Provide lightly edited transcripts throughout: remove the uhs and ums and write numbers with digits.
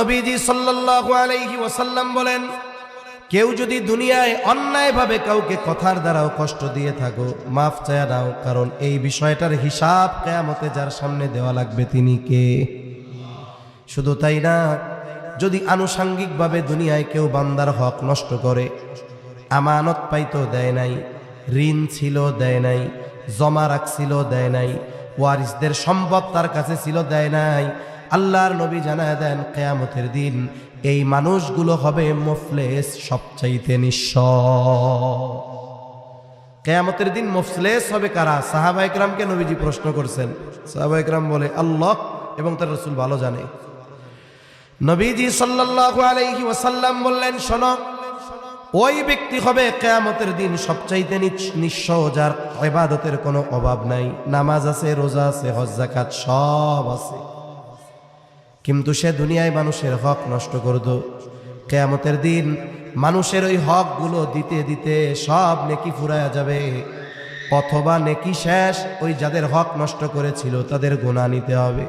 নবীজি সাল্লাল্লাহু আলাইহি ওয়াসাল্লাম বলেন, কেউ যদি দুনিয়ায় অন্যায়ভাবে কাউকে কথার দ্বারাও কষ্ট দিয়ে থাকো, মাফ চায়া দাও, কারণ এই বিষয়টার হিসাব কিয়ামতে যার সামনে দেওয়া লাগবে তিনি কে? শুধু তাই না, যদি আনুষাঙ্গিকভাবে দুনিয়ায় কেউ বান্দার হক নষ্ট করে, আমানত পাইতো দেয় নাই, ঋণ ছিল দেয় নাই, জমা রাখছিল দেয় নাই, ওয়ারিসদের সম্পদ তার কাছে ছিল দেয় নাই, আল্লাহর নবী জানায় দেন কিয়ামতের দিন এই মানুষগুলো হবে মুফলিস, সবচাইতে নিঃস্ব। কিয়ামতের দিন মুফলিস হবে কারা? সাহাবায়ে কেরামকে নবীজি প্রশ্ন করছেন। সাহাবায়ে কেরাম বলে আল্লাহ এবং তার রাসূল ভালো জানে। নবীজি সাল্লাল্লাহু আলাইহি ওয়াসাল্লাম বললেন, শোনো, ওই ব্যক্তি হবে কিয়ামতের দিন সবচাইতে নিঃস্ব, যার ইবাদতের কোনো অভাব নাই, নামাজ আছে, রোজা আছে, হজ যাকাত সব আছে, কিন্তু সে দুনিয়ায় মানুষের হক নষ্ট করত। কিয়ামতের দিন মানুষের ওই হকগুলো দিতে দিতে সব নেকি ফুরায়া যাবে, অথবা নেকি শেষ, ওই যাদের হক নষ্ট করেছিল তাদের গুনাহ নিতে হবে।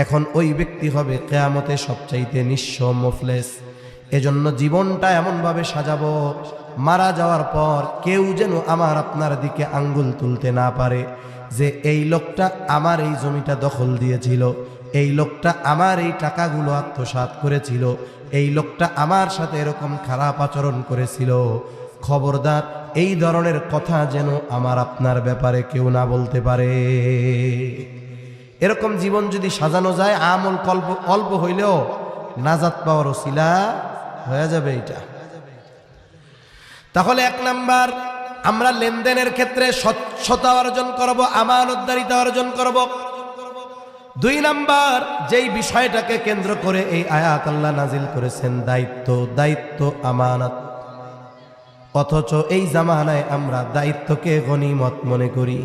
এখন ওই ব্যক্তি হবে কিয়ামতে সবচাইতে নিঃস্ব, মুফলিস। এজন্য জীবনটা এমনভাবে সাজাবো, মারা যাওয়ার পর কেউ যেন আমার আপনার দিকে আঙ্গুল তুলতে না পারে যে এই লোকটা আমার এই জমিটা দখল দিয়েছিল, এই লোকটা আমার এই টাকাগুলো আত্মসাৎ করেছিল, এই লোকটা আমার সাথে এরকম খারাপ আচরণ করেছিল। খবরদার, এই ধরনের কথা যেন আমার আপনার ব্যাপারে কেউ না বলতে পারে। এরকম জীবন যদি সাজানো যায়, আমল অল্প হইলেও নাজাত পাওয়ার ওসিলা হয়ে যাবে এটা। তাহলে 1 নাম্বার, আমরা লেনদেনের ক্ষেত্রে স্বচ্ছতা অর্জন করব, আমানতদারিতা অর্জন করব। 2 নাম্বার, যেই বিষয়টাকে কেন্দ্র করে এই আয়াত আল্লাহ নাজিল করেছেন, দায়িত্ব, আমানত। অথচ এই জামানায় আমরা দায়িত্বকে গনিমত মনে করি।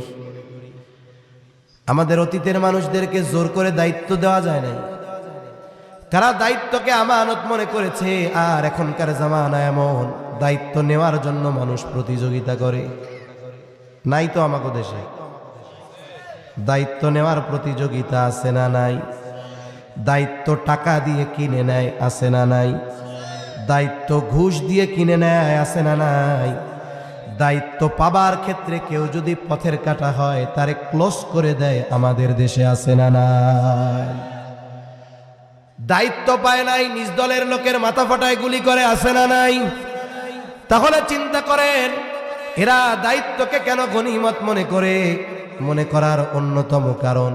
আমাদের অতীতের মানুষদেরকে জোর করে দায়িত্ব দেওয়া যায় নাই, তারা দায়িত্বকে আমানত মনে করেছে। আর এখনকার জামানা এমন, দায়িত্ব নেওয়ার জন্য মানুষ প্রতিযোগিতা করে। নাই তো আমাদের দেশে দায়িত্ব নেওয়ার প্রতিযোগিতা আছে না নাই? দায়িত্ব টাকা দিয়ে কিনে নেয়, আছে না নাই? দায়িত্ব ঘুষ দিয়ে কিনে নেয়, আছে না নাই? দায়িত্ব পাবার ক্ষেত্রে কেউ যদি পথের কাটা হয়, তারে ক্লোজ করে দেয়, আমাদের দেশে আছে না নাই? দায়িত্ব পায় নাই, নিজ দলের লোকের মাথা ফাটায় গুলি করে, আছে না নাই? তাহলে চিন্তা করেন, এরা দায়িত্বকে কেন গনিমত মনে করে? মনে করার অন্যতম কারণ,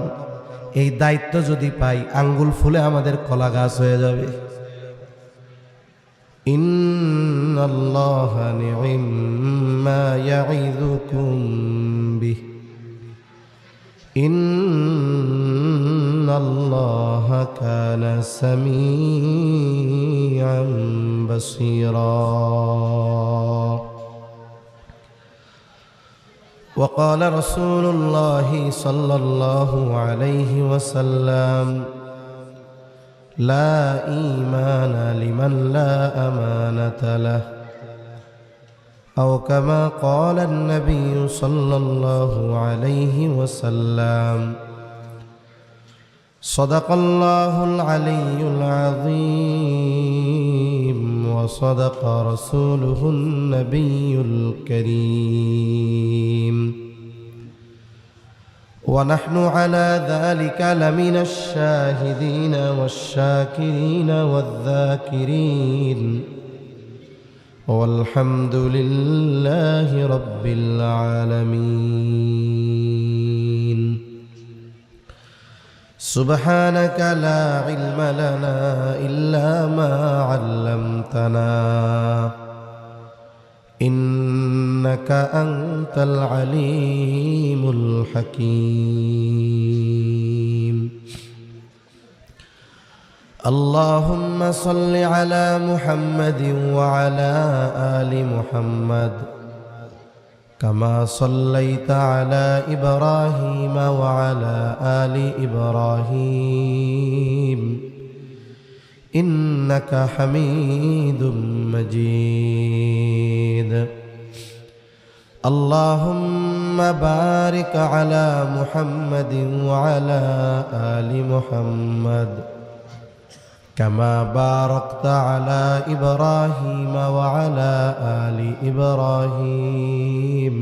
এই দায়িত্ব যদি পাই, আঙ্গুল ফুলে আমাদের কলা গাছ হয়ে যাবে। ইন্নাল্লাহা নি'ম্মা ইয়া'iযুকুম বিহ, ইন্নাল্লাহা কানা সামিআন বাসীরা। وقال رسول الله صلى الله عليه وسلم لا إيمان لمن لا أمانة له، أو كما قال النبي صلى الله عليه وسلم صدق الله العلي العظيم وصدق رسوله النبي الكريم، ونحن على ذلك لمن الشاهدين والشاكرين والذاكرين، والحمد لله رب العالمين. سبحانك لا علم لنا إلا ما علمتنا، إنك أنت العليم الحكيم. اللهم صل على محمد وعلى آل محمد كما صليت على إبراهيم وعلى آل إبراهيم إنك حميد مجيد. اللهم بارك على محمد وعلى آل محمد كما باركت على إبراهيم وعلى آل إبراهيم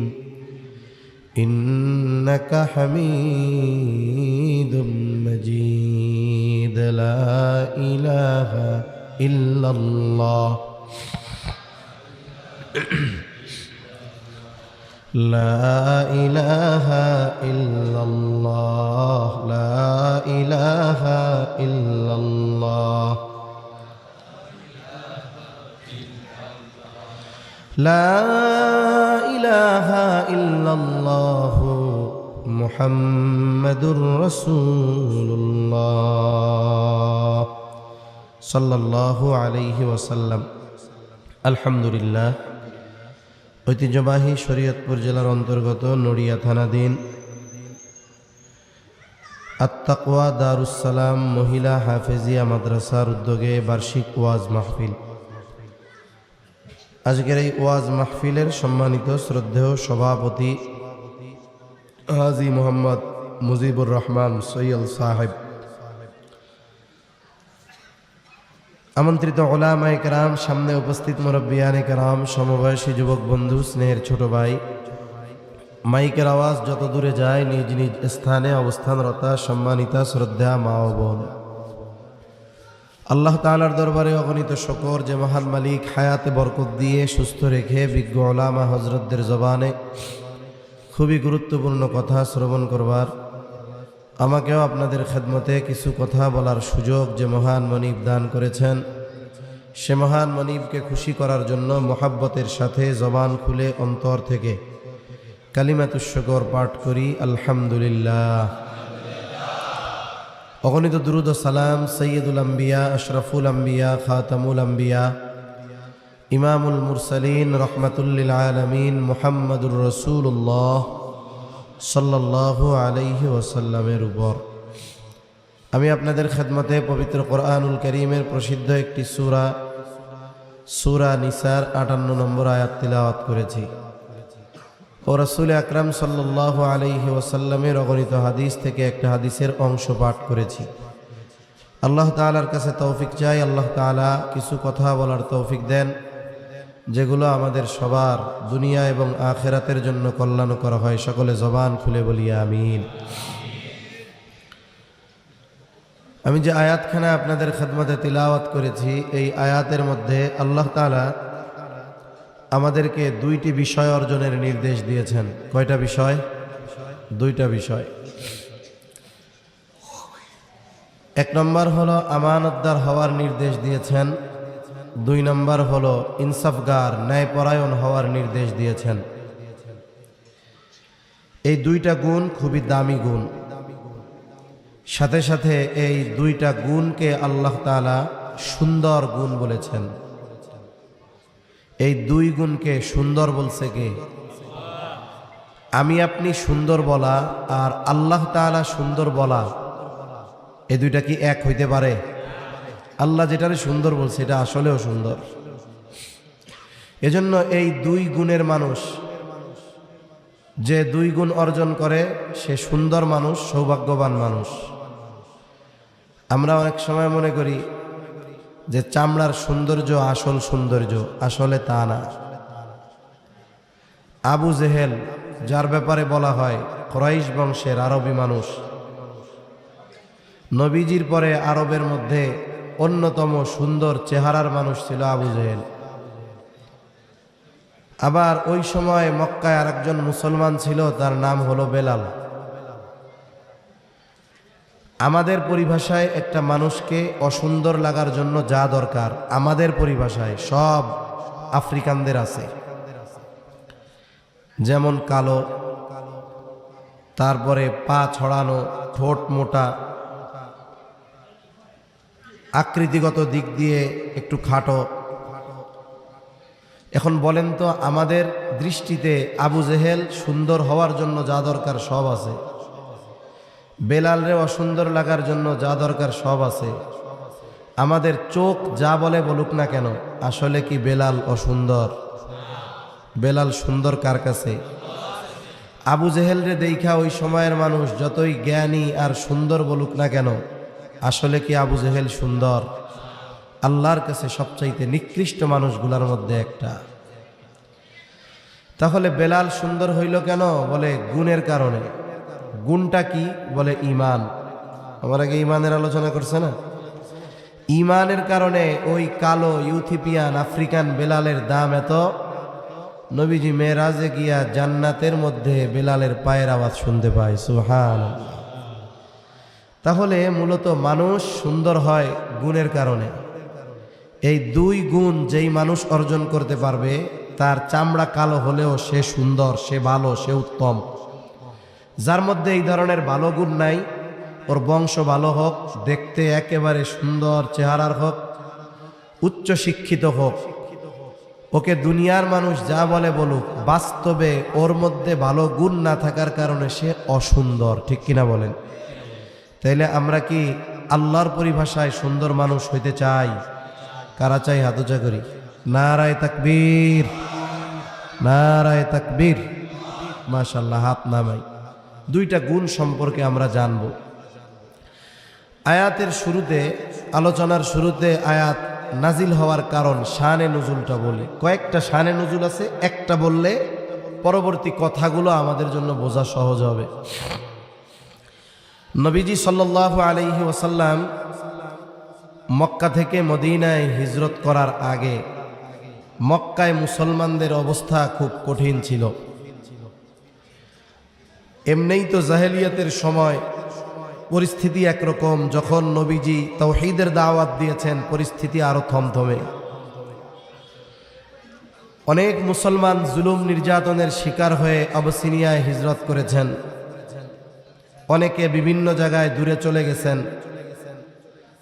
إنك حميد مجيد. لا إله إلا الله لا إله إلا الله لا إله إلا الله لا إله إلا الله محمد رسول الله صلى الله عليه وسلم. আলহামদুলিল্লাহ, ঐতিহ্যবাহী শরীয়তপুর জেলার অন্তর্গত নড়িয়া থানাধীন আত-তাকওয়া দারুস সালাম মহিলা হাফেজিয়া মাদ্রাসার উদ্যোগে বার্ষিক ওয়াজ মাহফিল। আজকের এই ওয়াজ মাহফিলের সম্মানিত শ্রদ্ধেয় সভাপতি হাজী মোহাম্মদ মুজিবুর রহমান সৈয়দ সাহেব, আমন্ত্রিত উলামায়ে কেরাম, সামনে উপস্থিত মুরব্বিয়ানে কেরাম, সমবয়সী যুবক বন্ধু, স্নেহের ছোট ভাই, মাইকের আওয়াজ যত দূরে যায় নিজ নিজ স্থানে অবস্থানরতা সম্মানিতা শ্রদ্ধা মা ও বোন, আল্লাহ তাআলার দরবারে অগণিত শুকর যে মহান মালিক হায়াতে বরকত দিয়ে সুস্থ রেখে বিজ্ঞ উলামা হযরতদের জবানে খুবই গুরুত্বপূর্ণ কথা শ্রবণ করবার, আমাকেও আপনাদের খেদমতে কিছু কথা বলার সুযোগ যে মহান মনিব দান করেছেন, সে মহান মনিবকে খুশি করার জন্য মোহাব্বতের সাথে জবান খুলে অন্তর থেকে কালিমাতুশ শুকর পাঠ করি আলহামদুলিল্লাহ। অগণিত দুরুদ ও সালাম সৈয়দুল আম্বিয়া, আশরাফুল আম্বিয়া, খাতামুল আম্বিয়া, ইমামুল মুরসালিন, রহমাতুল লিল আলামিন মুহাম্মাদুর রাসূলুল্লাহ সাল্লাল্লাহু আলাইহি ওয়াসাল্লামের উপর। আমি আপনাদের খেদমতে পবিত্র কোরআনুল কারীমের প্রসিদ্ধ একটি সূরা নিসার ৫৮ নম্বর আয়াত তিলাওয়াত করেছি ও রাসূল আকরাম সাল্লাল্লাহু আলাইহি ওয়াসাল্লামের অগণিত হাদিস থেকে একটা হাদিসের অংশ পাঠ করেছি। আল্লাহ তাআলার কাছে তৌফিক চাই, আল্লাহ তাআলা কিছু কথা বলার তৌফিক দেন যেগুলো আমাদের সবার দুনিয়া এবং আখিরাতের জন্য কল্যাণকর হয়। সকলে জবান খুলে বলি আমিন। আমি যে আয়াতখানা আপনাদের খেদমতে তিলাওয়াত করেছি, এই আয়াতের মধ্যে আল্লাহ তাআলা আমাদেরকে দুইটি বিষয় অর্জনের নির্দেশ দিয়েছেন। কয়টা বিষয়? দুইটা বিষয়। এক নম্বর হলো আমানতদার হওয়ার নির্দেশ দিয়েছেন, দুই নম্বর হলো ইনসাফগার ন্যায়পরায়ণ হওয়ার নির্দেশ দিয়েছেন। এই দুইটা গুণ খুবই দামি গুণ। সাথে সাথে এই দুইটা গুণকে আল্লাহ তাআলা সুন্দর গুণ বলেছেন। এই দুই গুণকে সুন্দর বলছে কে? আমি আপনি সুন্দর বলা আর আল্লাহ তাআলা সুন্দর বলা, এই দুইটা কি এক হইতে পারে? আল্লাহ যেটারে সুন্দর বলছে এটা আসলেও সুন্দর। এজন্য এই দুই গুণের মানুষ, যে দুই গুণ অর্জন করে সে সুন্দর মানুষ, সৌভাগ্যবান মানুষ। আমরা অনেক সময় মনে করি যে চামড়ার সৌন্দর্য আসল সৌন্দর্য, আসলে তা না। আবু জেহেল, যার ব্যাপারে বলা হয় কুরাইশ বংশের আরবি মানুষ, নবীজির পরে আরবের মধ্যে অন্যতম সুন্দর চেহারার মানুষ ছিল আবু জেহেল। আবার ওই সময় মক্কায় আরেকজন মুসলমান ছিল, তার নাম হলো বেলাল। আমাদের পরিভাষায় একটা মানুষকে অসুন্দর লাগার জন্য যা দরকার, আমাদের পরিভাষায় সব আফ্রিকানদের আছে। যেমন কালো, তারপরে পা ছড়ানো, ঠোঁট মোটা, আকৃতিগত দিক দিয়ে একটু খাটো। এখন বলেন তো, আমাদের দৃষ্টিতে আবু জেহেল সুন্দর হওয়ার জন্য যা দরকার সব আছে, বেলালরে অসুন্দর লাগার জন্য যা দরকার সব আছে। আমাদের চোখ যা বলে বলুক না কেন, আসলে কি বেলাল অসুন্দর? বেলাল সুন্দর কার কাছে? আবু জেহেলরে দেখা ওই সময়ের মানুষ যতই জ্ঞানী আর সুন্দর বলুক না কেন, আসলে কি আবু জেহেল সুন্দর? আল্লাহর কাছে সবচাইতে নিকৃষ্ট মানুষগুলোর মধ্যে একটা। তাহলে বেলাল সুন্দর হইল কেন? বলে গুণের কারণে। গুণটা কি? বলে ইমান। আমার আগে ইমানের আলোচনা করছে না? ইমানের কারণে ওই কালো ইউথিপিয়ান আফ্রিকান বেলালের দাম এত। নবীজি মেরাজে গিয়া জান্নাতের মধ্যে বেলালের পায়ের আওয়াজ শুনতে পায়। সুবহানাল্লাহ। তাহলে মূলত মানুষ সুন্দর হয় গুণের কারণে। এই দুই গুণ যেই মানুষ অর্জন করতে পারবে, তার চামড়া কালো হলেও সে সুন্দর, সে ভালো, সে উত্তম। যার মধ্যে এই ধরনের ভালো গুণ নাই, ওর বংশ ভালো হোক, দেখতে একেবারে সুন্দর চেহারার হোক, উচ্চ শিক্ষিত হোক, ওকে দুনিয়ার মানুষ যা বলে বলুক, বাস্তবে ওর মধ্যে ভালো গুণ না থাকার কারণে সে অসুন্দর। ঠিক কিনা বলেন? তাইলে আমরা কি আল্লাহর পরিভাষায় সুন্দর মানুষ হইতে চাই? কারা চাই? হাত উঁচা করি। নারায়ে তাকবীর, নারায়ে তাকবীর। মাশাআল্লাহ, হাত নামাই। দুইটা গুণ সম্পর্কে আমরা জানব। আয়াতের শুরুতে, আলোচনার শুরুতে আয়াত নাজিল হওয়ার কারণ শানে নুজুলটা বলি। কয়েকটা শানে নুজুল আছে, একটা বললে পরবর্তী কথাগুলো আমাদের জন্য বোঝা সহজ হবে। নবীজি সাল্লাল্লাহু আলাইহি ওয়াসাল্লাম মক্কা থেকে মদিনায় হিজরত করার আগে মক্কায় মুসলমানদের অবস্থা খুব কঠিন ছিল। এমনিই তো জাহেলিয়াতের সময় পরিস্থিতি একরকম, যখন নবীজি তাওহীদের দাওয়াত দিয়েছেন পরিস্থিতি আরো থমথমে। অনেক মুসলমান জুলুম নির্যাতনের শিকার হয়ে আবিসিনিয়ায় হিজরত করেছেন। অনেকে বিভিন্ন জায়গায় দূরে চলে গেছেন।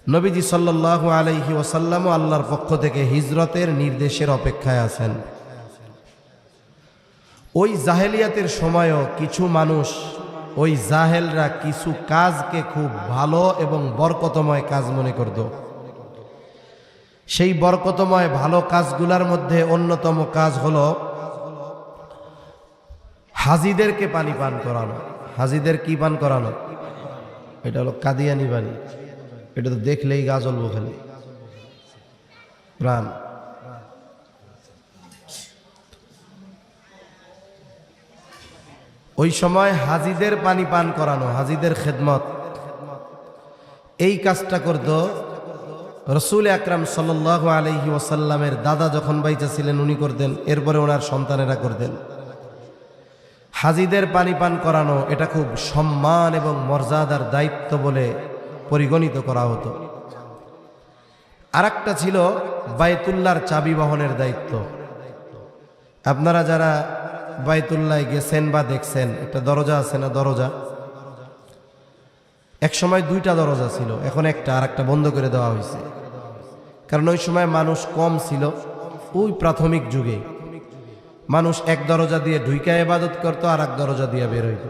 নবীজি সাল্লাল্লাহু আলাইহি ওয়াসাল্লামও আল্লাহর পক্ষ থেকে হিজরতের নির্দেশের অপেক্ষায় আছেন। ওই জাহেলিয়াতের সময়ও কিছু মানুষ, ওই জাহেলরা কিছু কাজকে খুব ভালো এবং বরকতময় কাজ মনে করত। সেই বরকতময় ভালো কাজগুলোর মধ্যে অন্যতম কাজ হলো হাজীদেরকে পানি পান করানো। হাজীদের কি পান করানো? এটা হলো কাদিয়ানি পানি। এটা তো দেখলেই গা জ্বলবো খালি, প্রাণ। ওই সময় হাজীদের পানি পান করানো, হাজীদের খেদমত, এই কাজটা করত রাসূল আকরাম সাল্লাল্লাহু আলাইহি ওয়াসাল্লামের দাদা যখন বাইচা ছিলেন উনি করতেন, এরপরে ওনার সন্তানেরা করতেন। হাজীদের পানি পান করানো এটা খুব সম্মান এবং মর্যাদার দায়িত্ব বলে পরিগণিত করা হতো। আরেকটা ছিল বাইতুল্লাহর চাবি বহনের দায়িত্ব। আপনারা যারা বাইতুল্লাহ গেছেন বা দেখছেন, একটা দরজা আছে না, দরজা এক সময় দুইটা দরজা ছিল, এখন একটা, আর একটা বন্ধ করে দেওয়া হয়েছে। কারণ ওই সময় মানুষ কম ছিল। ওই প্রাথমিক যুগে মানুষ এক দরজা দিয়ে ঢুইকা ইবাদত করতো, আর এক দরজা দিয়ে বের হইত।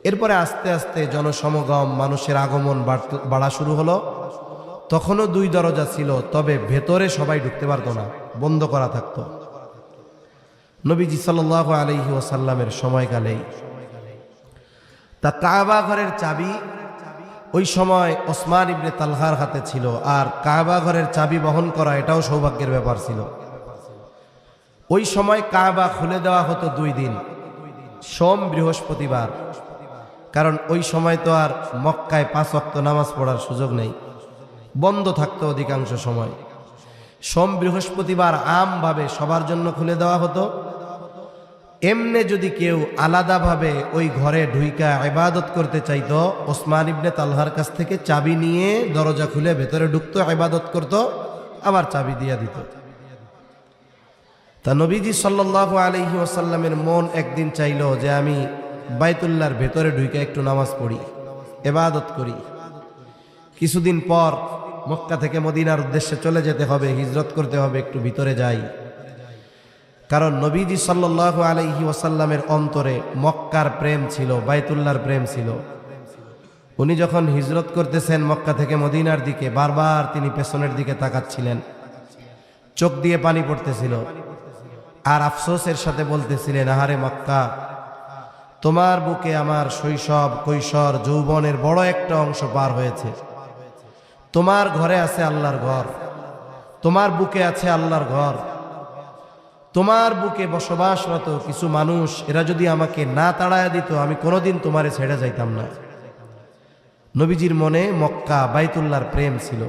এরপরে আস্তে আস্তে জনসমাগম, মানুষের আগমন বাড়া শুরু হলো। তখনও দুই দরজা ছিল, তবে ভেতরে সবাই ঢুকতে পারতো না, বন্ধ করা থাকতো। নবীজি সাল্লাল্লাহু আলাইহি ওয়াসাল্লামের সময়কালেই তা কাবা ঘরের চাবি ওই সময় ওসমান ইবনে তালহার হাতে ছিল। আর কাবা ঘরের চাবি বহন করা এটাও সৌভাগ্যের ব্যাপার ছিল। ওই সময় কাবা খুলে দেওয়া হতো 2 দিন, সোম বৃহস্পতিবার। কারণ ওই সময় তো আর মক্কায় 5 ওয়াক্ত নামাজ পড়ার সুযোগ নেই, বন্ধ থাকতো অধিকাংশ সময়। সোম বৃহস্পতিবার আমভাবে সবার জন্য খুলে দেওয়া হতো। এমনে যদি কেউ আলাদাভাবে ওই ঘরে ঢুইকা ইবাদত করতে চাইতো, ওসমান ইবনে তালহার কাছ থেকে চাবি নিয়ে দরজা খুলে ভেতরে ঢুকতো, ইবাদত করত, আবার চাবি দিয়ে দিত। তা নবীজি সাল্লাল্লাহু আলাইহি ওয়াসাল্লামের মন একদিন চাইলো যে আমি বাইতুল্লাহর ভেতরে ঢুইকা একটু নামাজ পড়ি, ইবাদত করি। কিছুদিন পর মক্কা থেকে মদিনার উদ্দেশ্যে চলে যেতে হবে, হিজরত করতে হবে, একটু ভিতরে যাই। কারণ নবীজি সাল্লাল্লাহু আলাইহি ওয়াসাল্লামের অন্তরে মক্কার প্রেম ছিল, বাইতুল্লাহর প্রেম ছিল। উনি যখন হিজরত করতেছেন মক্কা থেকে মদিনার দিকে, বারবার তিনি পেছনের দিকে তাকাচ্ছিলেন, চোখ দিয়ে পানি পড়তেছিল, আর আফসোসের সাথে বলতেছিলেন, আহারে মক্কা, তোমার বুকে আমার শৈশব, কৈশোর, যৌবনের বড় একটা অংশ পার হয়েছে। তোমার ঘরে আছে আল্লাহর ঘর, তোমার বুকে আছে আল্লাহর ঘর, তোমার বুকে বসবাসরত কিছু মানুষ, এরা যদি আমাকে না তাড়ায় দিত আমি কোনোদিন তোমারে ছেড়ে যাইতাম না। নবীজির মনে মক্কা বাইতুল্লাহর প্রেম ছিল,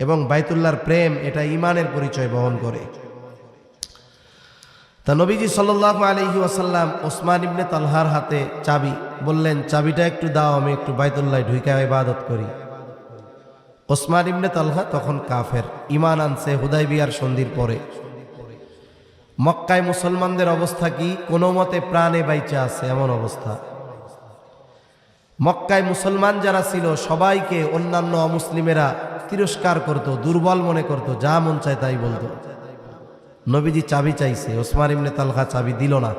এবং বাইতুল্লাহর প্রেম এটা ঈমানের পরিচয় বহন করে। তা নবীজি সাল্লাল্লাহু আলাইহি ওয়াসাল্লাম ওসমান ইবনে তালহার হাতে চাবি বললেন, চাবিটা একটু দাও, আমি একটু বাইতুল্লাহ ঢুকে ইবাদত করি। ওসমান ইবনে তালহা তখন কাফের, ঈমান আনছে হুদায়বিয়ার সন্ধির পরে। মক্কায় মুসলমানদের অবস্থা কি? কোনো মতে প্রাণে বাইচা আছে এমন অবস্থা। মক্কায় মুসলমান যারা ছিল সবাইকে অন্যান্য অমুসলিমেরা তিরস্কার করত, দুর্বল মনে করত, যা মন চায় তাই বলতো। নবীজি চাবি চাইছে, ওসমান ইবনে তালহা চাবি দিল না,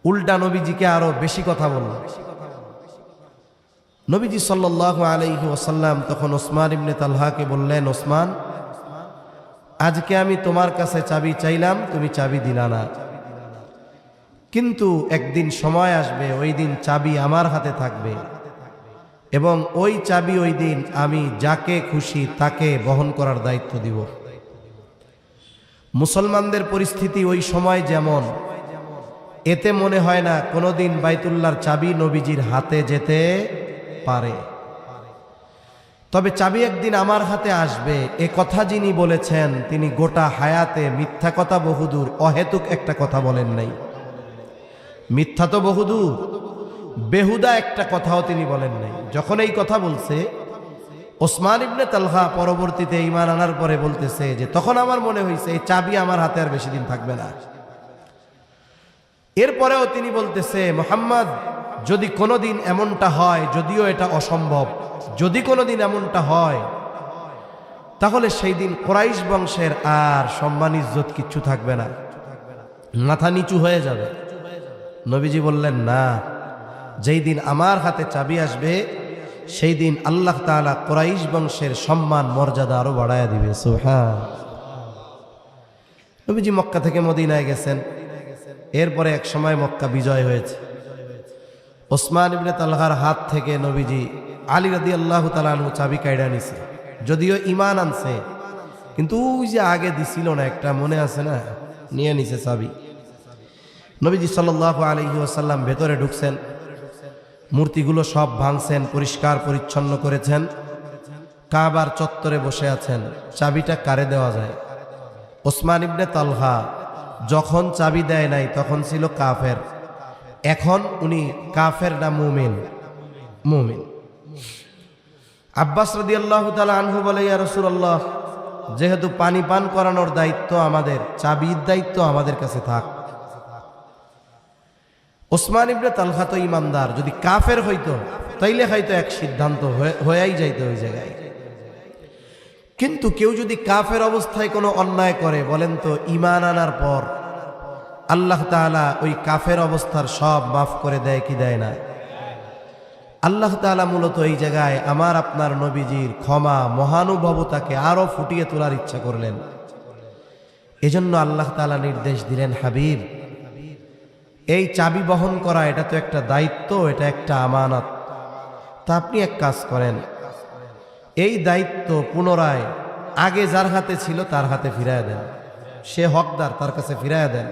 উল্টা নবীজিকে আরো বেশি কথা বলল। নবীজি সাল্লাল্লাহু আলাইহি ওয়াসাল্লাম তখন ওসমান ইবনে তালহাকে বললেন, ওসমান, আজকে আমি তোমার কাছে চাবি চাইলাম, তুমি চাবি দিলা না, কিন্তু একদিন সময় আসবে ওই দিন চাবি আমার হাতে থাকবে, এবং ওই চাবি ওই দিন আমি যাকে খুশি তাকে বহন করার দায়িত্ব দিব। মুসলমানদের পরিস্থিতি ওই সময় যেমন, এতে মনে হয় না কোনোদিন বাইতুল্লাহর চাবি নবীজির হাতে যেতে পারে। তবে চাবি একদিন আমার হাতে আসবে এ কথা যিনি বলেছেন তিনি গোটা হায়াতে মিথ্যা কথা বহুদূর, অহেতুক একটা কথা বলেন নাই। মিথ্যা তো বহুদূর, বেহুদা একটা কথাও তিনি বলেন নাই। যখন এই কথা বলছে ওসমান ইবনে তালহা পরবর্তীতে ঈমান আনার পরে বলতেছে যে তখন আমার মনে হয়েছে এই চাবি আমার হাতে আর বেশি দিন থাকবে না। এরপরেও তিনি বলতেছে, মুহাম্মদ, যদি কোনোদিন এমনটা হয়, যদিও এটা অসম্ভব, যদি কোনোদিন এমনটা হয় তাহলে সেই দিন কুরাইশ বংশের আর সম্মান ইজ্জত কিচ্ছু থাকবে না, মাথা নিচু হয়ে যাবে। নবীজি বললেন, না, যেই দিন আমার হাতে চাবি আসবে সেই দিন আল্লাহ তাআলা কুরাইশ বংশের সম্মান মর্যাদা আরো বাড়ায়া দিবে। সুবহান। নবীজি মক্কা থেকে মদিনায় গেছেন, এরপরে এক সময় মক্কা বিজয় হয়েছে। ওসমান ইবনে তালহার হাত থেকে নবীজি আলী রাদিয়াল্লাহু তাআলা আনহু চাবি কাইড়া নিছে, যদিও ঈমান আনছে, কিন্তু ওই যে আগে দিছিল না একটা, মনে আছে না, নিয়ে নিছে চাবি। নবীজি সাল্লাল্লাহু আলাইহি ওয়াসাল্লাম ভেতরে ঢুকছেন, মূর্তিগুলো সব ভাঙছেন, পরিষ্কার পরিচ্ছন্ন করেছেন, কাবার চত্বরে বসে আছেন। চাবিটা কারে দেওয়া যায়? ওসমান ইবনে তালহা যখন চাবি দেয় নাই তখন ছিল কাফের, এখন উনি কাফের না মুমিন? মুমিন। আব্বাস রাদিয়াল্লাহু তাআলা আনহু বলে, ইয়া রাসূলুল্লাহ, যেহেতু পানি পান করানোর দায়িত্ব আমাদের, চাবির দায়িত্ব আমাদের কাছে থাক। ওসমান ইবনে তালহা তো ইমানদার, যদি কাফের হইতো তাইলে হয়তো এক সিদ্ধান্ত হয়েই যাইতো ওই জায়গায়। কিন্তু কেউ যদি কাফের অবস্থায় কোনো অন্যায় করে, বলেন তো ঈমান আনার পর আল্লাহ তাআলা ওই কাফের অবস্থার সব মাফ করে দেয় কি দেয় না? আল্লাহ তাআলা মূলত এই জায়গায় আমার আপনার নবীজির ক্ষমা মহানুভবতাকে আরো ফুটিয়ে তোলার ইচ্ছা করলেন। এজন্য আল্লাহ তাআলা নির্দেশ দিলেন, হাবিব, এই চাবি বহন করা এটা তো একটা দায়িত্ব, এটা একটা আমানত। তা আপনি এক কাজ করেন, এই দায়িত্ব পুনরায় আগে যার হাতে ছিল তার হাতে ফিরায় দেন, সে হকদার, তার কাছে ফিরায় দেন।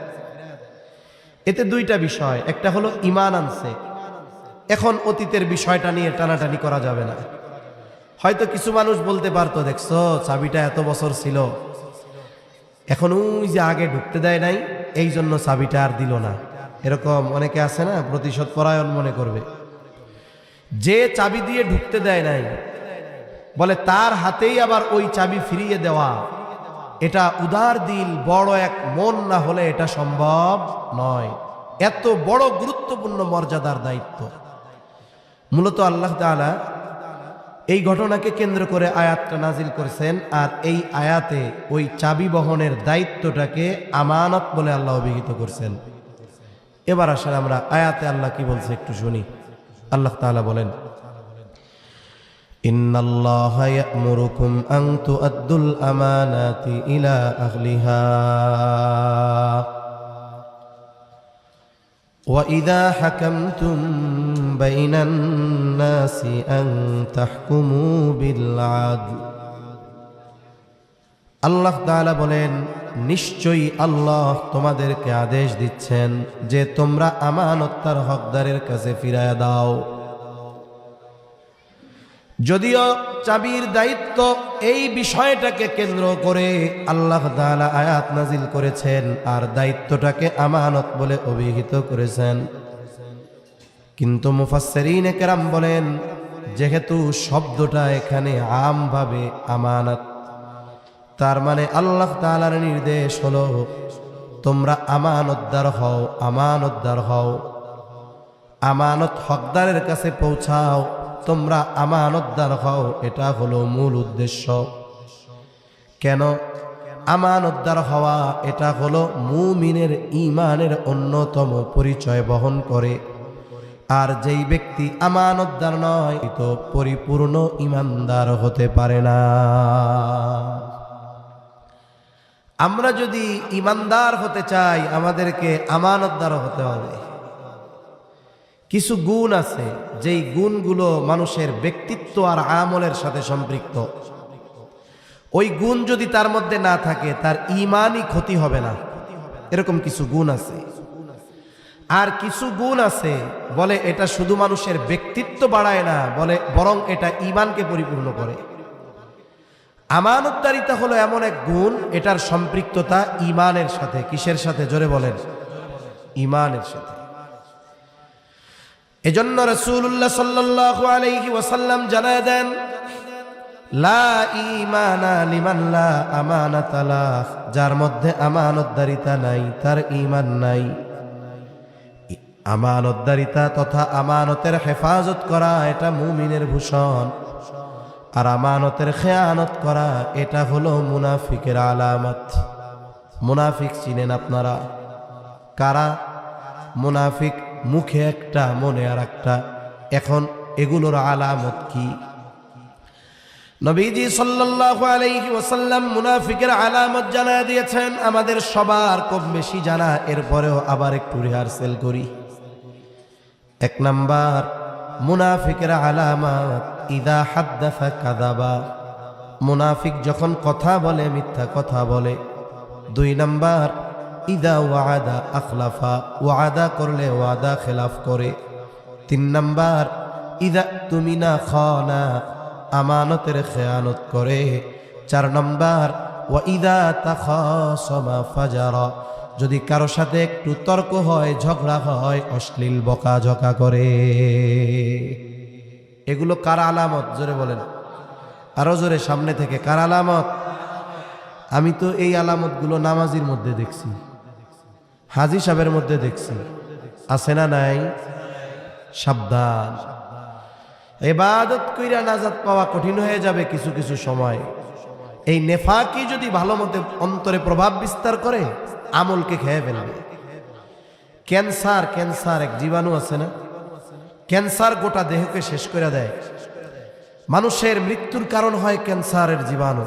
এতে দুইটা বিষয়, একটা হলো ঈমান আনছে, এখন অতীতের বিষয়টা নিয়ে টানাটানি করা যাবে না। হয়তো কিছু মানুষ বলতে পারতো, দেখছো চাবিটা এত বছর ছিল, এখন ওই যে আগে ঢুকতে দেয় নাই এই জন্য চাবিটা আর দিল না। এরকম অনেকে আছে না, প্রতিশোধ পরায়ণ মনে করবে। যে চাবি দিয়ে ঢুকতে দেয় নাই বলে তার হাতেই আবার ওই চাবি ফিরিয়ে দেওয়া, এটা উদার দিল, বড় এক মন না হলে এটা সম্ভব নয়। এত বড় গুরুত্বপূর্ণ মর্যাদার দায়িত্ব। মূলত আল্লাহ তাআলা এই ঘটনাকে কেন্দ্র করে আয়াতটা নাজিল করেছেন, আর এই আয়াতে ওই চাবি বহনের দায়িত্বটাকে আমানত বলে আল্লাহ অভিহিত করছেন। এবার আসলে আমরা আয়াতে আল্লাহ কি বলছে একটু শুনি। আল্লাহ তাআলা বলেন, ইন্নাল্লাহা ইয়া'মুরুকুম আন তু'আদ্দুল আমানাতি ইলা আহলিহা ওয়া ইযা হাকামতুম বাইনান নাসি আন তাহকুমু বিল আদল আল্লাহ তাআলা বলেন, নিশ্চয়ই আল্লাহ তোমাদেরকে আদেশ দিচ্ছেন যে তোমরা আমানত তার হকদারের কাছে ফিরায়া দাও। যদিও চাবির দায়িত্ব এই বিষয়টাকে কেন্দ্র করে আল্লাহ তাআলা আয়াত নাজিল করেছেন আর দায়িত্বটাকে আমানত বলে অভিহিত করেছেন, কিন্তু মুফাসসিরিনে কেরাম বলেন যেহেতু শব্দটা এখানে আমভাবে আমানত, তার মানে আল্লাহ তাআলার নির্দেশ হলো তোমরা আমানতদার হও, আমানতদার হও, আমানত হকদারের কাছে পৌঁছাও, তোমরা আমানতদার হও। এটা হলো মূল উদ্দেশ্য। কেন আমানতদার হওয়া? এটা হলো মুমিনের ঈমানের অন্যতম পরিচয় বহন করে। আর যেই ব্যক্তি আমানতদার নয় তো পরিপূর্ণ ঈমানদার হতে পারে না। আমরা যদি ঈমানদার হতে চাই আমাদেরকে আমানতদার হতে হবে। কিছু গুণ আছে যেই গুণগুলো মানুষের ব্যক্তিত্ব আর আমলের সাথে সম্পৃক্ত। ওই গুণ যদি তার মধ্যে না থাকে তার ঈমানই ক্ষতি হবে না, এরকম কিছু গুণ আছে। আর কিছু গুণ আছে বলে এটা শুধু মানুষের ব্যক্তিত্ব বাড়ায় না, বলে বরং এটা ঈমানকে পরিপূর্ণ করে। আমানতদারিতা হলো এমন এক গুণ, এটার সম্পৃক্ততা ঈমানের সাথে। কিসের সাথে? জোরে বলেন, ঈমানের সাথে। এজন্য রাসূলুল্লাহ সাল্লাল্লাহু আলাইহি ওয়াসাল্লাম জানায় দেন, লা ঈমানা লিমান লা আমানাতা লাহ, যার মধ্যে আমানতদারিতা নাই তার ঈমান নাই। আমানতদারিতা তথা আমানতের হেফাজত করা এটা মুমিনের ভূষণ, আর আমানতের খেয়ানত করা এটা হলো মুনাফিকের আলামত। মুনাফিক চিনেন আপনারা? কারা মুনাফিক? মুখে একটা মনে আর একটা। এখন এগুলোর আলামত কি? নবীজি সাল্লাল্লাহু আলাইহি ওয়াসাল্লাম মুনাফিকের আলামত জানায় দিয়েছেন। আমাদের সবার কম বেশি জানা, এরপরেও আবার একটু রিহার্সেল করি। এক নাম্বার মুনাফিকের আলামত, ইদা হাদ্দাসা কাযাবা, মুনাফিক যখন কথা বলে মিথ্যা কথা বলে। দুই নাম্বার ইদা ওয়াদা আখলাফা, ওয়াদা করলে ওয়াদা খেলাফ করে। তিন নাম্বার ইদা তুমিনা খানা, আমানতের খেয়ানত করে। চার নাম্বার ওয়া ইদা তাখাসামা ফাজারা, যদি কারো সাথে একটু তর্ক হয়, ঝগড়া হয়, অশ্লীল বকাঝকা করে। এগুলো কার আলামত? জোরে বলেন, আরো জোরে, সামনে থেকে। কার আলামত? আমি তো এই আলামতগুলো নামাজির মধ্যে দেখছি, হাজী সাহেবের মধ্যে দেখছি, আছে না নাই? সাবধান, ইবাদত কইরা নাজাত পাওয়া কঠিন হয়ে যাবে কিছু কিছু সময়। এই নেফাকি যদি ভালো মতে অন্তরে প্রভাব বিস্তার করে, আমলকে খেয়ে ফেলবে। ক্যান্সার, ক্যান্সার এক জীবাণু আছে না? ক্যান্সার গোটা দেহকে শেষ করে দেয়। মানুষের মৃত্যুর কারণ হয় ক্যান্সারের জীবাণু।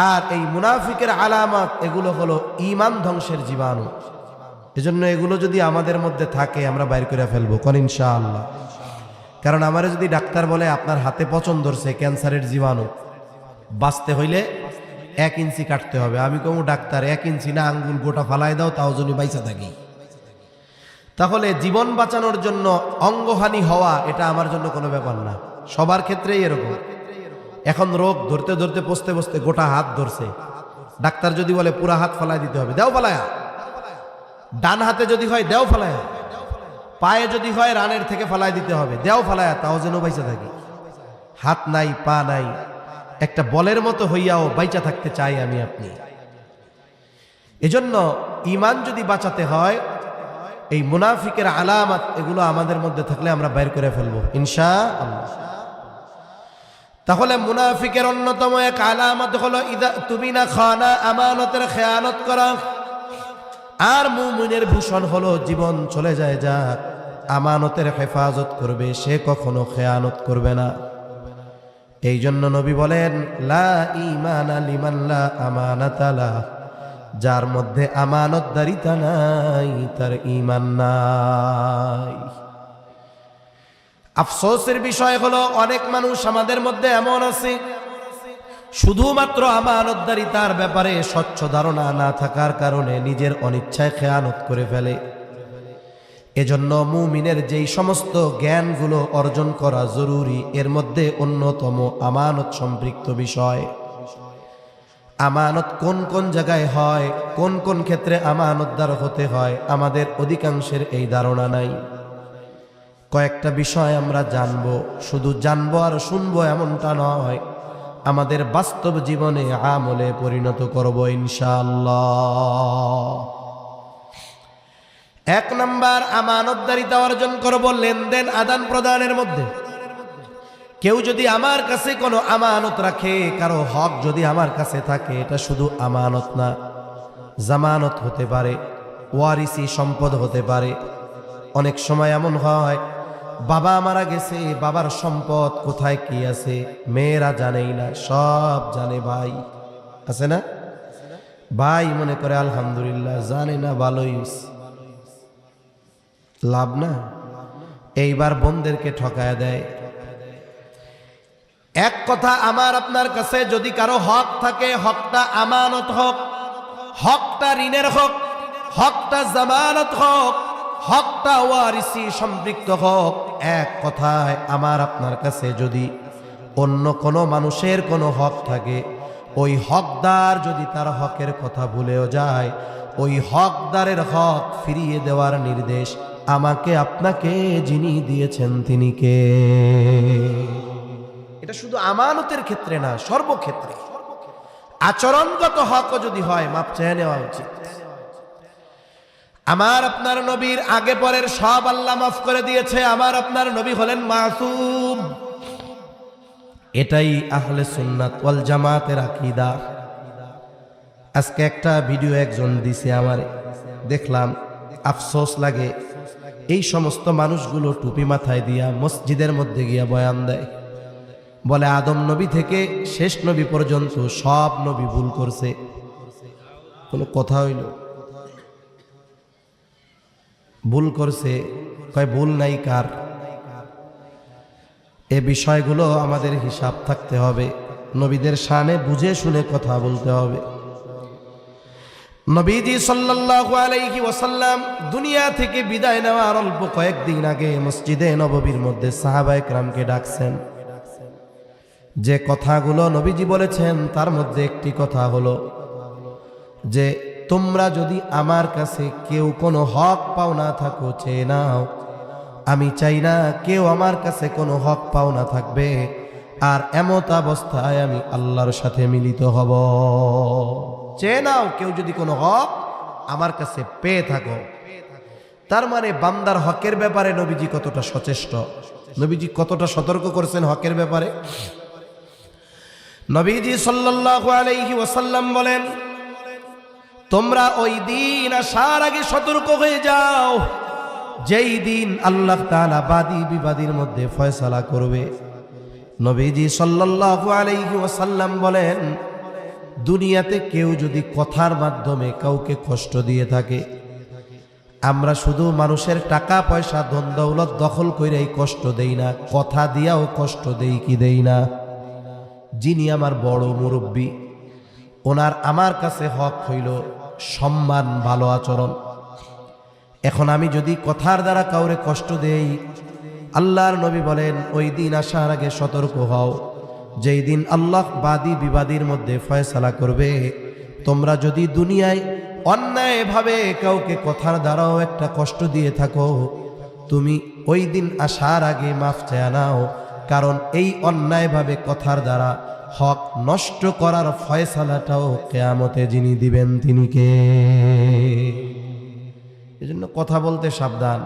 আর এই মুনাফিকের আলামত এগুলো হলো ঈমান ধ্বংসের জীবাণু। এজন্য এগুলো যদি আমাদের মধ্যে থাকে আমরা বাইর করে ফেলবো, কোন ইনশাআল্লাহ। কারণ আমারে যদি ডাক্তার বলে আপনার হাতে পচন ধরছে, ক্যান্সারের জীবাণু, বাঁচতে হইলে 1 ইঞ্চি কাটতে হবে, আমি কমু ডাক্তার 1 ইঞ্চি না, আঙ্গুল গোটা ফালাই দাও, তাও যদি বাইচা থাকি। তাহলে জীবন বাঁচানোর জন্য অঙ্গহানি হওয়া এটা আমার জন্য কোনো ব্যাপার না, সবার ক্ষেত্রেই এরকম। এখন রোগ ধরতে ধরতে পচতে পচতে গোটা হাত ধরছে, ডাক্তার যদি বলে পুরা হাত ফালাই দিতে হবে, দেও ফালায়া। ডান হাতে যদি হয় দেও ফালায়া, পায়ে যদি হয় রানের থেকে ফালাই দিতে হবে, দেও ফালায়া, তাও যেন বাইচা থাকি। হাত নাই, পা নাই, একটা বলের মতো হইয়াও বাইচা থাকতে চাই আমি আপনি। এজন্য ঈমান যদি বাঁচাতে হয়, এই মুনাফিকের আলামত এগুলো আমাদের মধ্যে থাকলে আমরা বাইর করে ফেলবো ইনশাআল্লাহ। তাহলে মুনাফিকের অন্যতম এক আলামত হলো ইদা তুমিনা খানা, আমানতের খেয়ানত করা। আর মুমিনের ভূষণ হলো জীবন চলে যায় যা আমানতের হেফাজত করবে, সে কখনো খেয়ানত করবে না। এই জন্য নবী বলেন, লা ঈমানা লিমান লা আমানাতা লাহ, যার মধ্যে আমানতদারিতা নাই তার ঈমান নাই। আফসোসের বিষয় হলো অনেক মানুষ আমাদের মধ্যে এমন আছে, শুধুমাত্র আমানতদারিতার ব্যাপারে স্বচ্ছ ধারণা না থাকার কারণে নিজের অনিচ্ছায় খেয়ানত করে ফেলে। এজন্য মুমিনের যেই সমস্ত জ্ঞানগুলো অর্জন করা জরুরি, এর মধ্যে অন্যতম আমানত সম্পৃক্ত বিষয়। আমানত কোন কোন জায়গায় হয়, কোন কোন ক্ষেত্রে আমানতদার হতে হয়, আমাদের অধিকাংশের এই ধারণা নাই। কয়েকটা বিষয় আমরা জানবো, শুধু জানবো আর শুনবো এমনটা নয়, আমাদের বাস্তব জীবনে আমলে পরিণত করব ইনশাআল্লাহ। 1 নাম্বার, আমানতদারিতা অর্জন করব লেনদেন আদান প্রদানের মধ্যে। কেউ যদি আমার কাছে কোনো আমানত রাখে, কারো হক যদি আমার কাছে থাকে, এটা শুধু আমানত না, জামানত হতে পারে, ওয়ারিসি সম্পদ হতে পারে। অনেক সময় এমন হয়, বাবা মারা গেছে, বাবার সম্পদ কোথায় কি আছে মেয়েরা জানেই না, সব জানে ভাই। আছে না? ভাই মনে করে আলহামদুলিল্লাহ, জানে না, ভালোই লাভ না। এইবার বোনদেরকে ঠকায় দেয়। এক কথা, আমার আপনার কাছে যদি কারো হক থাকে, হকটা আমানত হোক, হকটা ঋণের হোক, হকটা জামানত হোক, হকটা ওয়ারিসি সম্পৃক্ত হোক, এক কথায় আমার আপনার কাছে যদি অন্য কোনো মানুষের কোনো হক থাকে, ওই হকদার যদি তার হকের কথা ভুলেও যায়, ওই হকদারের হক ফিরিয়ে দেওয়ার নির্দেশ আমাকে আপনাকে যিনি দিয়েছেন তিনি কে? এটা শুধু আমানতের ক্ষেত্রে না, সর্বক্ষেত্রে। আচরণগত হকও যদি হয়, মাপ চেয়ে নেওয়া উচিত। আমার আপনার নবীর আগে পরের সব আল্লাহ মাফ করে দিয়েছে। আমার আপনার নবী হলেন মাসুম। এটাই আহলে সুন্নাত ওয়াল জামাতের আকীদা। আজকে একটা ভিডিও একজন দিছে, আমার দেখলাম, আফসোস লাগে। এই সমস্ত মানুষগুলো টুপি মাথায় দিয়া মসজিদের মধ্যে গিয়া বয়ান দেয়, বলে আদম নবী থেকে শেষ নবী পর্যন্ত সব নবী ভুল করছে। কোনো কথা হইল? ভুল করছে, কয় ভুল নাই কার? এ বিষয়গুলো আমাদের হিসাব থাকতে হবে। নবীদের শানে বুঝে শুনে কথা বলতে হবে। নবীজি সাল্লাল্লাহু আলাইহি ওয়াসাল্লাম দুনিয়া থেকে বিদায় নেওয়ার অল্প কয়েকদিন আগে মসজিদে নববীর মধ্যে সাহাবায়ে কেরামকে ডাকছেন। যে কথাগুলো নবীজি বলেছেন তার মধ্যে একটি কথা হলো যে, তোমরা যদি আমার কাছে কেউ কোনো হক পাওনা থাকো চেয়ে নাও। আমি চাই না কেউ আমার কাছে কোনো হক পাওনা থাকবে আর এমত অবস্থায় আমি আল্লাহর সাথে মিলিত হব। চেয়ে নাও কেউ যদি কোনো হক আমার কাছে পেয়ে থাকো। তার মানে বান্দার হকের ব্যাপারে নবীজি কতটা সচেষ্ট, নবীজি কতটা সতর্ক করছেন হকের ব্যাপারে। নবীজি সাল্লাল্লাহু আলাইহি ওয়াসাল্লাম বলেন, তোমরা ওই দিন আসার আগে সতর্ক হয়ে যাও যেই দিন আল্লাহ তাআলা বাদী বিবাদীর মধ্যে ফয়সালা করবে। নবীজি সাল্লাল্লাহু আলাইহি ওয়াসাল্লাম বলেন, দুনিয়াতে কেউ যদি কথার মাধ্যমে কাউকে কষ্ট দিয়ে থাকে, আমরা শুধু মানুষের টাকা পয়সা ধন দৌলত দখল কইরাই কষ্ট দেই না, কথা দিয়াও কষ্ট দেই কি দেই না? যিনি আমার বড় মুরব্বী, ওনার আমার কাছে হক হইল সম্মান, ভালো আচরণ। এখন আমি যদি কথার দ্বারা কাউরে কষ্ট দেই, আল্লাহর নবী বলেন ওই দিন আসার আগে সতর্ক হও, যেই দিন আল্লাহ বাদী বিবাদীর মধ্যে ফয়সালা করবে। তোমরা যদি দুনিয়ায় অন্যায়ভাবে কাউকে কথার দ্বারাও একটা কষ্ট দিয়ে থাকো, তুমি ওই দিন আসার আগে মাফ চেয়ে নাও, কারণ এই অন্যায়ভাবে কথার দ্বারা হক নষ্ট করার ফয়সালাটাও কিয়ামতে যিনি দিবেন তিনি কে? এজন্য কথা বলতে সাবধান।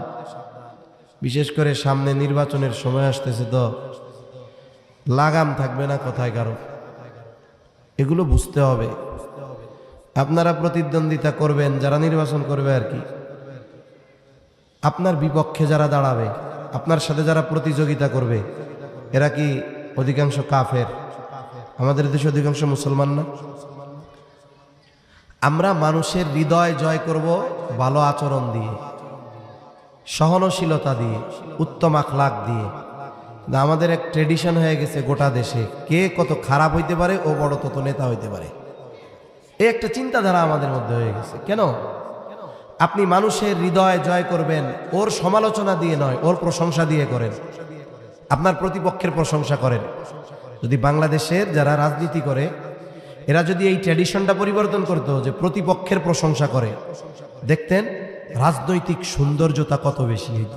বিশেষ করে সামনে নির্বাচনের সময় আসতেছে, তো লাগাম থাকবে না কথায় কারো। এগুলো বুঝতে হবে। আপনারা প্রতিদ্বন্দ্বিতা করবেন, যারা নির্বাচন করবে আর কি, আপনার বিপক্ষে যারা দাঁড়াবে, আপনার সাথে যারা প্রতিযোগিতা করবে, এরা কি অধিকাংশ কাফের? আমাদের দেশে অধিকাংশ মুসলমান না? আমরা মানুষের হৃদয় জয় করব ভালো আচরণ দিয়ে, সহনশীলতা দিয়ে, উত্তম আখলাক দিয়ে। আমাদের এক ট্রেডিশন হয়ে গেছে গোটা দেশে, কে কত খারাপ হইতে পারে ও বড় তত নেতা হইতে পারে, এই একটা চিন্তাধারা আমাদের মধ্যে হয়ে গেছে। কেন? আপনি মানুষের হৃদয় জয় করবেন ওর সমালোচনা দিয়ে নয়, ওর প্রশংসা দিয়ে করেন, আপনার প্রতিপক্ষের প্রশংসা করেন। যদি বাংলাদেশের যারা রাজনীতি করে এরা যদি এই ট্র্যাডিশনটা পরিবর্তন করতো যে প্রতিপক্ষের প্রশংসা করে, দেখতেন রাজনৈতিক সৌন্দর্যতা কত বেশি হইত।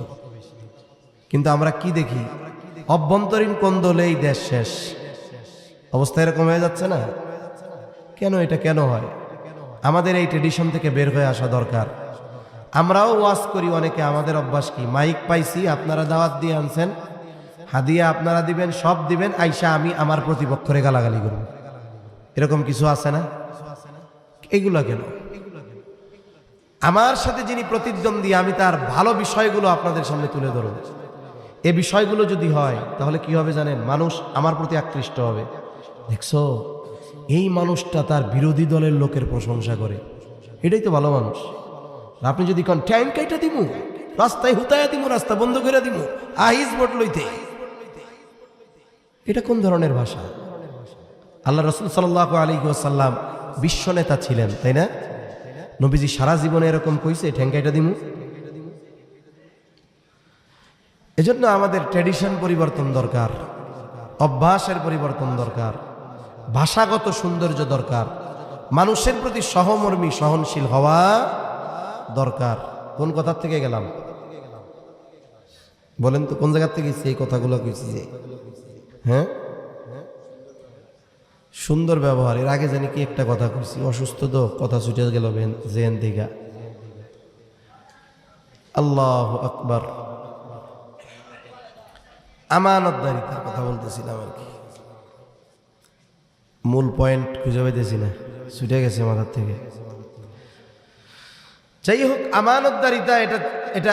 কিন্তু আমরা কি দেখি, অভ্যন্তরীণ কোন্দলেই দেশ শেষ, অবস্থা এরকম হয়ে যাচ্ছে না? কেন? এটা কেন হয়? আমাদের এই ট্র্যাডিশন থেকে বের হয়ে আসা দরকার। আমরাও ওয়াজ করি অনেকে, আমাদের অভ্যাস কি, মাইক পাইছি, আপনারা দাওয়াত দিয়ে আনছেন, হাদিয়া আপনারা দিবেন, সব দিবেন, আইসা আমি আমার প্রতিপক্ষরে গালাগালি করব, এরকম কিছু আছে না? এইগুলা কেন? আমার সাথে যিনি প্রতিদ্বন্দ্বী আমি তার ভালো বিষয়গুলো আপনাদের সামনে তুলে ধরব। এই বিষয়গুলো যদি হয় তাহলে কি হবে জানেন? মানুষ আমার প্রতি আকৃষ্ট হবে। দেখছো এই মানুষটা তার বিরোধী দলের লোকের প্রশংসা করে, এটাই তো ভালো মানুষ। আপনি যদি কোন ট্যাঙ্ক কাইটা দিমু, রাস্তায় হুতায়া দিমু, রাস্তা বন্ধ করে দিমু, আহিজ ভোট লইতে, এটা কোন ধরনের ভাষা? আল্লাহ রাসূল সাল্লাল্লাহু আলাইহি ওয়াসাল্লাম বিশ্ব নেতা ছিলেন, তাই না? নবীজি সারা জীবনে এরকম কইছে ঠ্যাঙ্কাইটা দিমু? এজন্য আমাদের ট্র্যাডিশন পরিবর্তন দরকার, অভ্যাসের পরিবর্তন দরকার, ভাষাগত সৌন্দর্য দরকার, মানুষের প্রতি সহমর্মী সহনশীল হওয়া দরকার। কোন কথা থেকে গেলাম বলেন তো? কোন জায়গা থেকে এই কথাগুলো কইছি যে হ্যাঁ সুন্দর ব্যবহার। এর আগে জানি কি একটা কথা কইছি, অসুস্থ তো কথা ছুটে গেল জেন দিঘা। আল্লাহু আকবার। আমানতদারিতার কথা বলতেছিলাম আর কি, মূল পয়েন্ট খুঁজে পাইতেছি না, ছুটে গেছে মাথার থেকে। যাই হোক, আমানতদারিতা এটা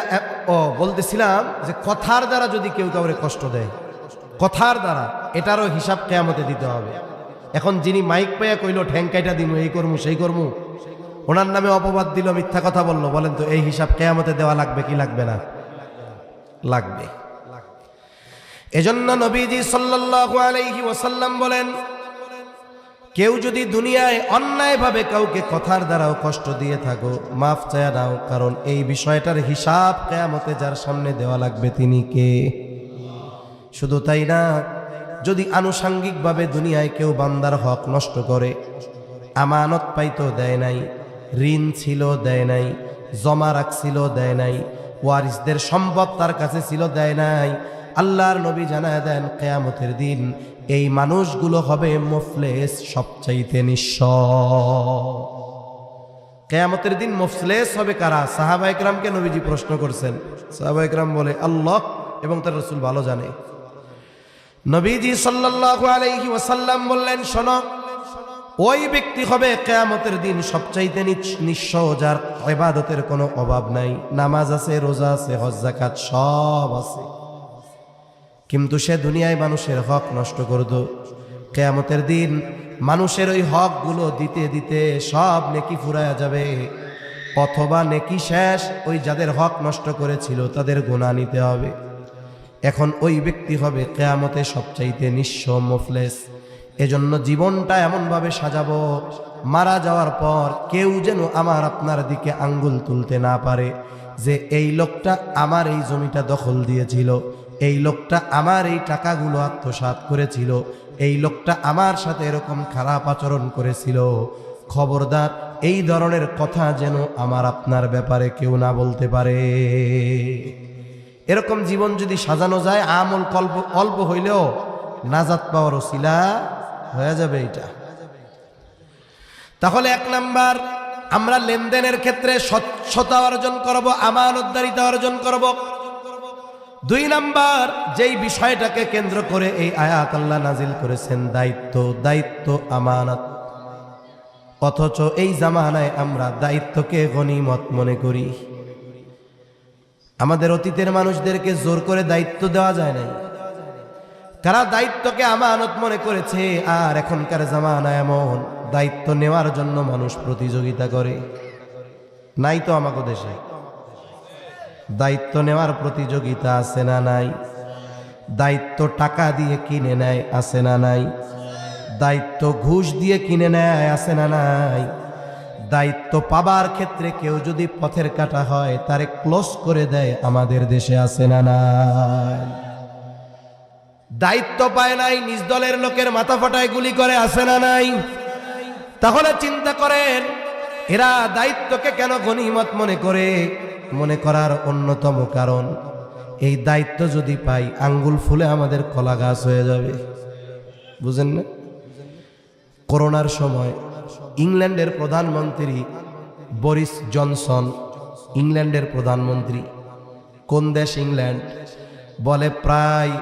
বলতেছিলাম যে কথার দ্বারা যদি কেউ কাউরে কষ্ট দেয়, কথার দ্বারা এটারও হিসাব কিয়ামতে দিতে হবে। এখন যিনি মাইক পাইয়া কইলো ঠ্যাঙ্কাইটা দিমু, এই করমু সেই করমু, ওনার নামে অপবাদ দিল, মিথ্যা কথা বললো, বলেন তো এই হিসাব কিয়ামতে দেওয়া লাগবে কি লাগবে না? লাগবে। এজন্য নবীজি সাল্লাল্লাহু আলাইহি ওয়াসাল্লাম বলেন, কেউ যদি দুনিয়ায় অন্যায়ভাবে কাউকে কথার দ্বারাও কষ্ট দিয়ে থাকো, মাফ চায়া দাও, কারণ এই বিষয়টার হিসাব কিয়ামতে যার সামনে দেওয়া লাগবে তিনি কে? শুধু তাই না, যদি আনুষাঙ্গিকভাবে দুনিয়ায় কেউ বান্দার হক নষ্ট করে, আমানত পাইতো দেয় নাই, ঋণ ছিল দেয় নাই, জমা রাখছিল দেয় নাই, ওয়ারিসদের সম্পদ তার কাছে ছিল দেয় নাই, আল্লাহর নবী জানায় দেন কিয়ামতের দিন এই মানুষগুলো হবে মুফলিস, সবচাইতে নিঃস্ব। কিয়ামতের দিন মুফলিস হবে কারা? সাহাবায়ে কেরামকে নবীজি প্রশ্ন করছেন। সাহাবায়ে কেরাম বলে আল্লাহ এবং তার রাসূল ভালো জানে। নবীজি সাল্লাল্লাহু আলাইহি ওয়াসাল্লাম বললেন, শোনো, ওই ব্যক্তি হবে কিয়ামতের দিন সবচাইতে নিঃস্ব, যার ইবাদতের কোনো অভাব নাই, নামাজ আছে, রোজা আছে, হজ যাকাত সব আছে, কিন্তু সে দুনিয়ায় মানুষের হক নষ্ট করত। কিয়ামতের দিন মানুষের ওই হকগুলো দিতে দিতে সব নেকি ফুরায়া যাবে, অথবা নেকি শেষ, ওই যাদের হক নষ্ট করেছিল তাদের গুনাহ নিতে হবে। এখন ওই ব্যক্তি হবে কিয়ামতে সবচাইতে নিঃস্ব, মুফলিস। এজন্য জীবনটা এমনভাবে সাজাবো, মারা যাওয়ার পর কেউ যেন আমার আপনার দিকে আঙ্গুল তুলতে না পারে যে এই লোকটা আমার এই জমিটা দখল দিয়েছিল, এই লোকটা আমার এই টাকাগুলো আত্মসাৎ করেছিল, এই লোকটা আমার সাথে এরকম খারাপ আচরণ করেছিল। খবরদার, এই ধরনের কথা যেন আমার আপনার ব্যাপারে কেউ না বলতে পারে। এরকম জীবন যদি সাজানো যায়, আমল অল্প হইলেও নাজাত পাওয়ার ওসিলা হয়ে যাবে এটা। তাহলে এক নাম্বার, আমরা লেনদেনের ক্ষেত্রে স্বচ্ছতা অর্জন করব, আমানতদারিতা অর্জন করব। দুই নাম্বার, যেই বিষয়টাকে কেন্দ্র করে এই আয়াত আল্লাহ নাজিল করেছেন, দায়িত্ব, আমানত। অথচ এই জামানায় আমরা দায়িত্বকে গনিমত মনে করি। আমাদের অতীতের মানুষদেরকে জোর করে দায়িত্ব দেওয়া যায় নাই, কারা দায়িত্বকে আমানত মনে করেছে। আর এখনকার জামানায় এমন, দায়িত্ব নেওয়ার জন্য মানুষ প্রতিযোগিতা করে। নাই তো আমাদের দেশে দায়িত্ব নেওয়ার প্রতিযোগিতা আছে না? নাই। দায়িত্ব টাকা দিয়ে কিনে নেয়, আছে না নাই? দায়িত্ব ঘুষ দিয়ে কিনে নেয়, আছে না নাই? দায়িত্ব পাবার ক্ষেত্রে কেউ যদি পথের কাটা হয় তারে ক্লোজ করে দেয়, আমাদের দেশে আছে না নাই? দায়িত্ব পায় নাই, নিজ দলের লোকের মাথা ফাটায় গুলি করে, আছে না নাই? তাহলে চিন্তা করেন এরা দায়িত্বকে কেন গনিমত মনে করে? মনে করার অন্যতম কারণ, এই দায়িত্ব যদি পাই আঙ্গুল ফুলে আমাদের কলা গাছ হয়ে যাবে। বুঝেন না? করোনার সময় ইংল্যান্ডের প্রধানমন্ত্রী বরিস জনসন, ইংল্যান্ডের প্রধানমন্ত্রী, কোন দেশ? ইংল্যান্ড। বলে প্রায়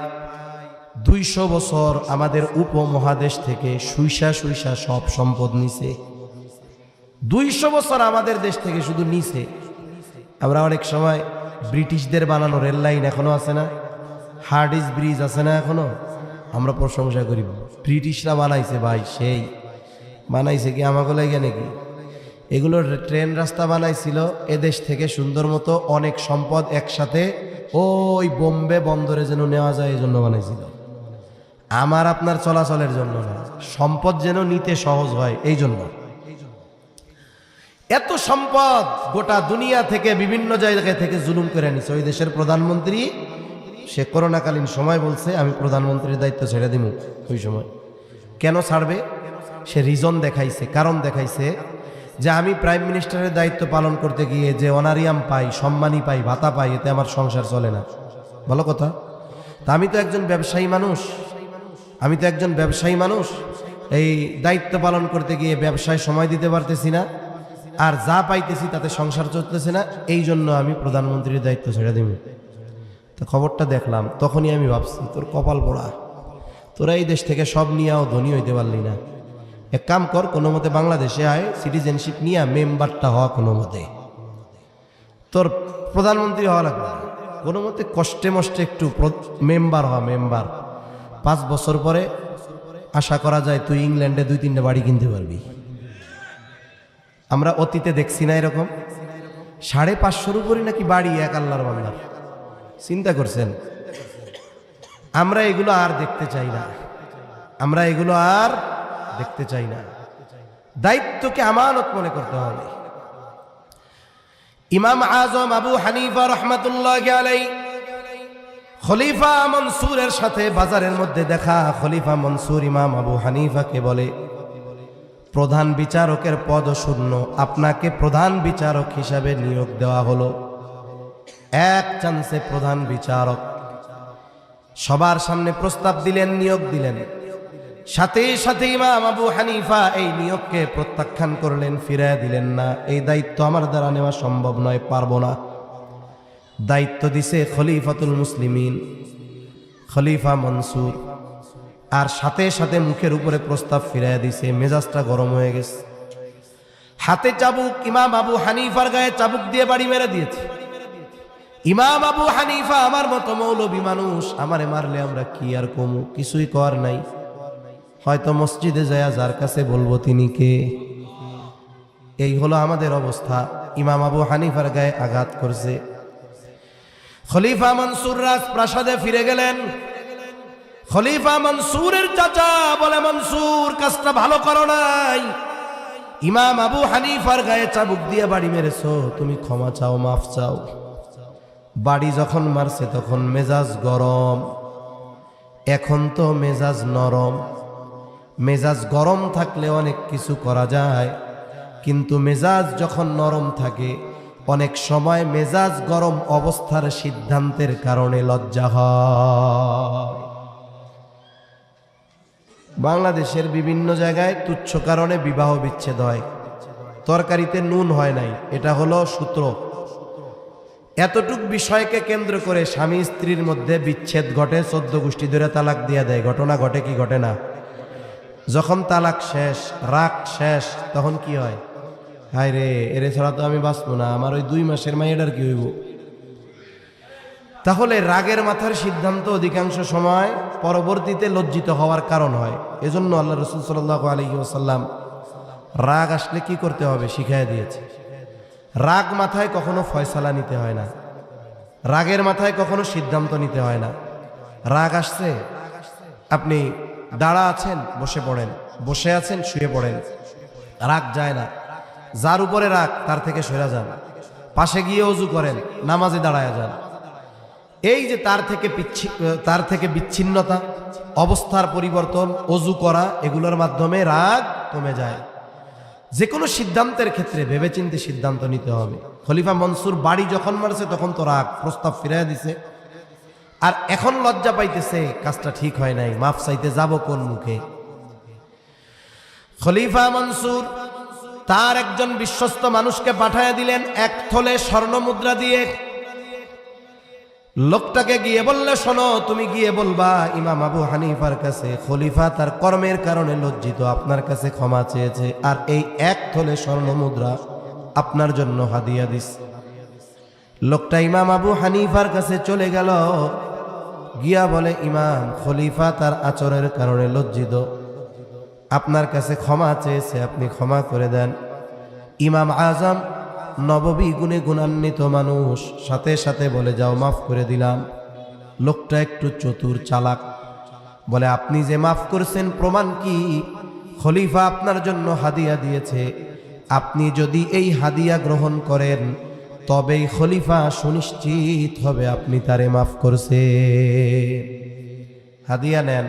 200 বছর আমাদের উপমহাদেশ থেকে সুইসা সুইসা সব সম্পদ নিছে। 200 বছর আমাদের দেশ থেকে শুধু নিছে। আমরা অনেক সময় ব্রিটিশদের বানানো রেল লাইন এখনো আছে না, হার্ডিস ব্রিজ আছে না এখনো, আমরা প্রশংসা করি ব্রিটিশরা বানাইছে। ভাই সেই বানাইছে কি আমাকে লাগে নাকি? এগুলো ট্রেন রাস্তা বানাইছিল এদেশ থেকে সুন্দর মতো অনেক সম্পদ একসাথে ওই বোম্বে বন্দরে যেন নেওয়া যায় এই জন্য বানাইছিল, আমার আপনার চলাচলের জন্য না, সম্পদ যেন নিতে সহজ হয় এই জন্য। এত সম্পদ গোটা দুনিয়া থেকে বিভিন্ন জায়গা থেকে জুলুম করে নিছে। ওই দেশের প্রধানমন্ত্রী সে করোনাকালীন সময় বলছে আমি প্রধানমন্ত্রীর দায়িত্ব ছেড়ে দিব। ওই সময় কেন ছাড়বে? সে রিজন দেখাইছে, কারণ দেখাইছে যে আমি প্রাইম মিনিস্টারের দায়িত্ব পালন করতে গিয়ে যে অনারিয়াম পাই, সম্মানী পাই, ভাতা পাই, এতে আমার সংসার চলে না। ভালো কথা। তা আমি তো একজন ব্যবসায়ী মানুষ, এই দায়িত্ব পালন করতে গিয়ে ব্যবসায় সময় দিতে পারতেছি না, আর যা পাইতেছি তাতে সংসার চলতেছে না, এই জন্য আমি প্রধানমন্ত্রীর দায়িত্ব ছেড়ে দিব। তো খবরটা দেখলাম, তখনই আমি ভাবছি তোর কপাল পোড়া, তোরা এই দেশ থেকে সব নিয়েও ধনী হইতে পারলি না। এক কাম কর, কোনো মতে বাংলাদেশে আয়, সিটিজেনশিপ নিয়ে মেম্বারটা হওয়া, কোনো মতে তোর প্রধানমন্ত্রী হওয়া লাগবে না, কোনো মতে কষ্টে মষ্টে একটু মেম্বার হওয়া, মেম্বার। 5 বছর পরে আশা করা যায় তুই ইংল্যান্ডে 2-3টা বাড়ি কিনতে পারবি। আমরা অতীতে দেখছি না এরকম 550-র উপরই নাকি বাড়ি এক আল্লাহর বান্দার। চিন্তা করছেন? আমরা এগুলো আর দেখতে চাই না, দায়িত্বকে আমানত মনে করতে হবে। ইমাম আজম আবু হানিফা রাহমাতুল্লাহি আলাইহি খলিফা মনসুরের সাথে বাজারের মধ্যে দেখা। খলিফা মনসুর ইমাম আবু হানিফাকে বলে, প্রধান বিচারকের পদ শূন্য, আপনাকে প্রধান বিচারক হিসাবে নিয়োগ দেওয়া হলো। এক চান্সে প্রধান বিচারক সবার সামনে প্রস্তাব দিলেন, নিয়োগ দিলেন। সাথে সাথে ইমাম আবু হানিফা এই নিয়োগকে প্রত্যাখ্যান করলেন, ফিরায় দিলেন না। এই দায়িত্ব আমার দ্বারা নেওয়া সম্ভব নয়, পারবো না। দায়িত্ব দিছে খলিফাতুল মুসলিমিন, খলিফা মনসুর, আর সাথে সাথে মুখের উপরে প্রস্তাব ফিরায় দিছে। মেজাজটা গরম হয়ে গেছে, হাতে চাবুক, ইমাম আবু হানিফার গায়ে চাবুক দিয়ে বাড়ি মেরে দিয়েছে। ইমাম আবু হানিফা আমার মতো মৌলবী মানুষ, আমারে মারলে আমরা কি আর কমু? কিছুই কর নাই, হয়তো মসজিদে যায় যার কাছে বলবো তিনি কে। এই হলো আমাদের অবস্থা। ইমাম আবু হানিফার গায়ে আঘাত করছে। খলিফা মনসুর রাজপ্রাসাদে ফিরে গেলেন। খলিফা মনসুরের চাচা বলে, মনসুর কাজটা ভালো করো নাই, ইমাম আবু হানিফার গায়ে চাবুক দিয়ে বাড়ি মেরেছো, তুমি ক্ষমা চাও, মাফ চাও। বাড়ি যখন মারছে তখন মেজাজ গরম, এখন তো মেজাজ নরম। মেজাজ গরম থাকলে অনেক কিছু করা যায়, কিন্তু মেজাজ যখন নরম থাকে অনেক সময় মেজাজ গরম অবস্থার সিদ্ধান্তের কারণে লজ্জা হয়। বাংলাদেশের বিভিন্ন জায়গায় তুচ্ছ কারণে বিবাহ বিচ্ছেদ হয়, তরকারিতে নুন হয় নাই, এটা হলো সূত্র। এতটুক বিষয়কে কেন্দ্র করে স্বামী স্ত্রীর মধ্যে বিচ্ছেদ ঘটে, 14 গোষ্ঠী ধরে তালাক দিয়ে দেয়। ঘটনা ঘটে কি ঘটে না? যখন তালাক শেষ, রাগ শেষ, তখন কি হয়? হায় রে, এরে ছাড়া তো আমি বাঁচবো না, আমার ওই 2 মাসের মাইয়াটার কি হইব? তাহলে রাগের মাথার সিদ্ধান্ত অধিকাংশ সময় পরবর্তীতে লজ্জিত হওয়ার কারণ হয়। এজন্য আল্লাহ রাসূল সাল্লাল্লাহু আলাইহি ওয়াসাল্লাম রাগ আসলে কি করতে হবে শিখাইয়া দিয়েছে। রাগ মাথায় কখনো ফয়সালা নিতে হয় না, রাগের মাথায় কখনো সিদ্ধান্ত নিতে হয় না। রাগ আসছে, আপনি দাঁড়া আছেন বসে পড়েন, বসে আছেন শুয়ে পড়েন, রাগ যায় না। যার উপরে রাগ তার থেকে সরে যান, পাশে গিয়ে ওযু করেন, নামাজে দাঁড়ায় যান। এই যে তার থেকে বিচ্ছিন্নতা, অবস্থার পরিবর্তন, ওযু করা, এগুলোর মাধ্যমে রাগ কমে যায়। যে কোনো সিদ্ধান্তের ক্ষেত্রে ভেবেচিন্তে সিদ্ধান্ত নিতে হবে। খলিফা মনসুর বাড়ি যখন মারছে তখন তো রাগ, প্রস্তাব ফিরাইয়া দিছে, আর এখন লজ্জা পাইতেছে কাজটা ঠিক হয় নাই, মাফ চাইতে যাব কোন মুখে। খলিফা মনসুর তার একজন বিশ্বস্ত মানুষকে পাঠাইয়া দিলেন এক থলে স্বর্ণ মুদ্রা দিয়ে। লোকটাকে গিয়ে বললে, শোনো, তুমি গিয়ে বলবা ইমাম আবু হানিফার কাছে খলিফা তার কর্মের কারণে লজ্জিত, আপনার কাছে ক্ষমা চেয়েছে, আর এই এক থলে স্বর্ণ মুদ্রা আপনার জন্য হাদিয়া দিস। লোকটা ইমাম আবু হানিফার কাছে চলে গেল, গিয়া বলে, ইমাম, খলিফা তার আচরণের কারণে লজ্জিত, আপনার কাছে ক্ষমা চেয়েছে, আপনি ক্ষমা করে দেন। ইমাম আজম নববী গুণে গুণান্বিত মানুষ, সাথে সাথে বলে, যাও, মাফ করে দিলাম। লোকটা একটু চতুর, চালাক, বলে, আপনি যে মাফ করছেন প্রমাণ কি? খলিফা আপনার জন্য হাদিয়া দিয়েছে, আপনি যদি এই হাদিয়া গ্রহণ করেন তবেই খলিফা সুনিশ্চিত হবে আপনি তারে মাফ করছেন। হাদিয়া নেন।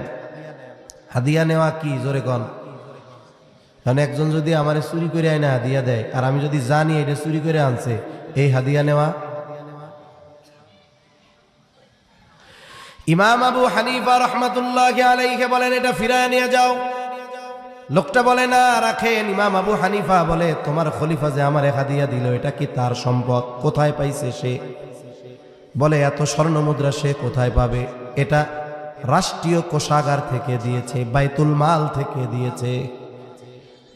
হাদিয়া নেওয়া কি? জোরে কন। কারণ একজন যদি আমারে চুরি করে আইনা হাদিয়া দেয়, আর আমি যদি জানি এটা চুরি করে আনছে, এই হাদিয়া নেওয়া? ইমাম আবু হানিফা রাহমাতুল্লাহি আলাইহি বলেন, এটা ফিরায় নিয়ে যাও। লোকটা বলে, না, রাখেন। ইমাম আবু হানিফা বলে, তোমার খলিফা যে আমারে হাদিয়া দিল, এটা কি তার সম্পদ? কোথায় পাইছে সে? বলে, এত স্বর্ণ মুদ্রা সে কোথায় পাবে? এটা রাষ্ট্রীয় কোষাগার থেকে দিয়েছে, বাইতুল মাল থেকে দিয়েছে।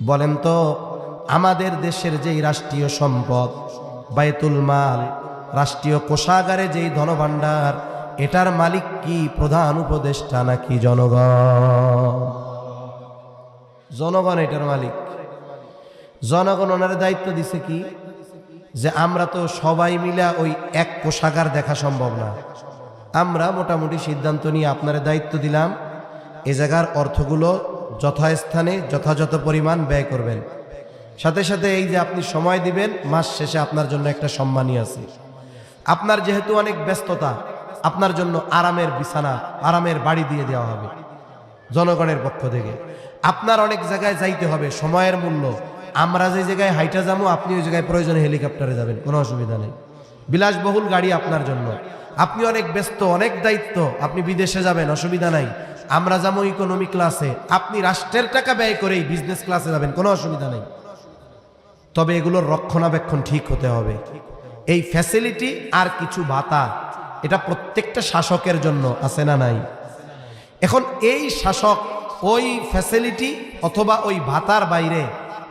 বলেন তো, আমাদের দেশের যেই রাষ্ট্রীয় সম্পদ বাইতুল মাল, রাষ্ট্রীয় কোষাগারে যেই ধনভাণ্ডার, এটার মালিক কি প্রধান উপদেষ্টা নাকি জনগণ? জনগণ এটার মালিক। জনগণ ওনার দায়িত্ব দিছে কি? যে আমরা তো সবাই মিলে ওই এক কোষাগার দেখা সম্ভব না, আমরা মোটামুটি সিদ্ধান্ত নিয়ে আপনার দায়িত্ব দিলাম, এ জায়গার অর্থগুলো যথাস্থানে যথাযথ পরিমাণ ব্যয় করবেন। সাথে সাথে এই যে আপনি সময় দিবেন, মাস শেষে আপনার জন্য একটা সম্মানী আছে। আপনার যেহেতু অনেক ব্যস্ততা, আপনার জন্য আরামের বিছানা, আরামের বাড়ি দিয়ে দেওয়া হবে জনগণের পক্ষ থেকে। আপনার অনেক জায়গায় যাইতে হবে, সময়ের মূল্য। আমরা যে জায়গায় হাইটা যাবো, আপনি ওই জায়গায় প্রয়োজনে হেলিকপ্টারে যাবেন, কোনো অসুবিধা নেই। বিলাসবহুল গাড়ি আপনার জন্য। আপনি অনেক ব্যস্ত, অনেক দায়িত্ব, আপনি বিদেশে যাবেন, অসুবিধা নাই। আমরা যাবো ইকোনমি ক্লাসে, আপনি রাষ্ট্রের টাকা ব্যয় করেই বিজনেস ক্লাসে যাবেন, কোনো অসুবিধা নেই। তবে এগুলোর রক্ষণাবেক্ষণ ঠিক হতে হবে। এই ফ্যাসিলিটি আর কিছু ভাতা, এটা প্রত্যেকটা শাসকের জন্য আছে না নাই? এখন এই শাসক ওই ফ্যাসিলিটি অথবা ওই ভাতার বাইরে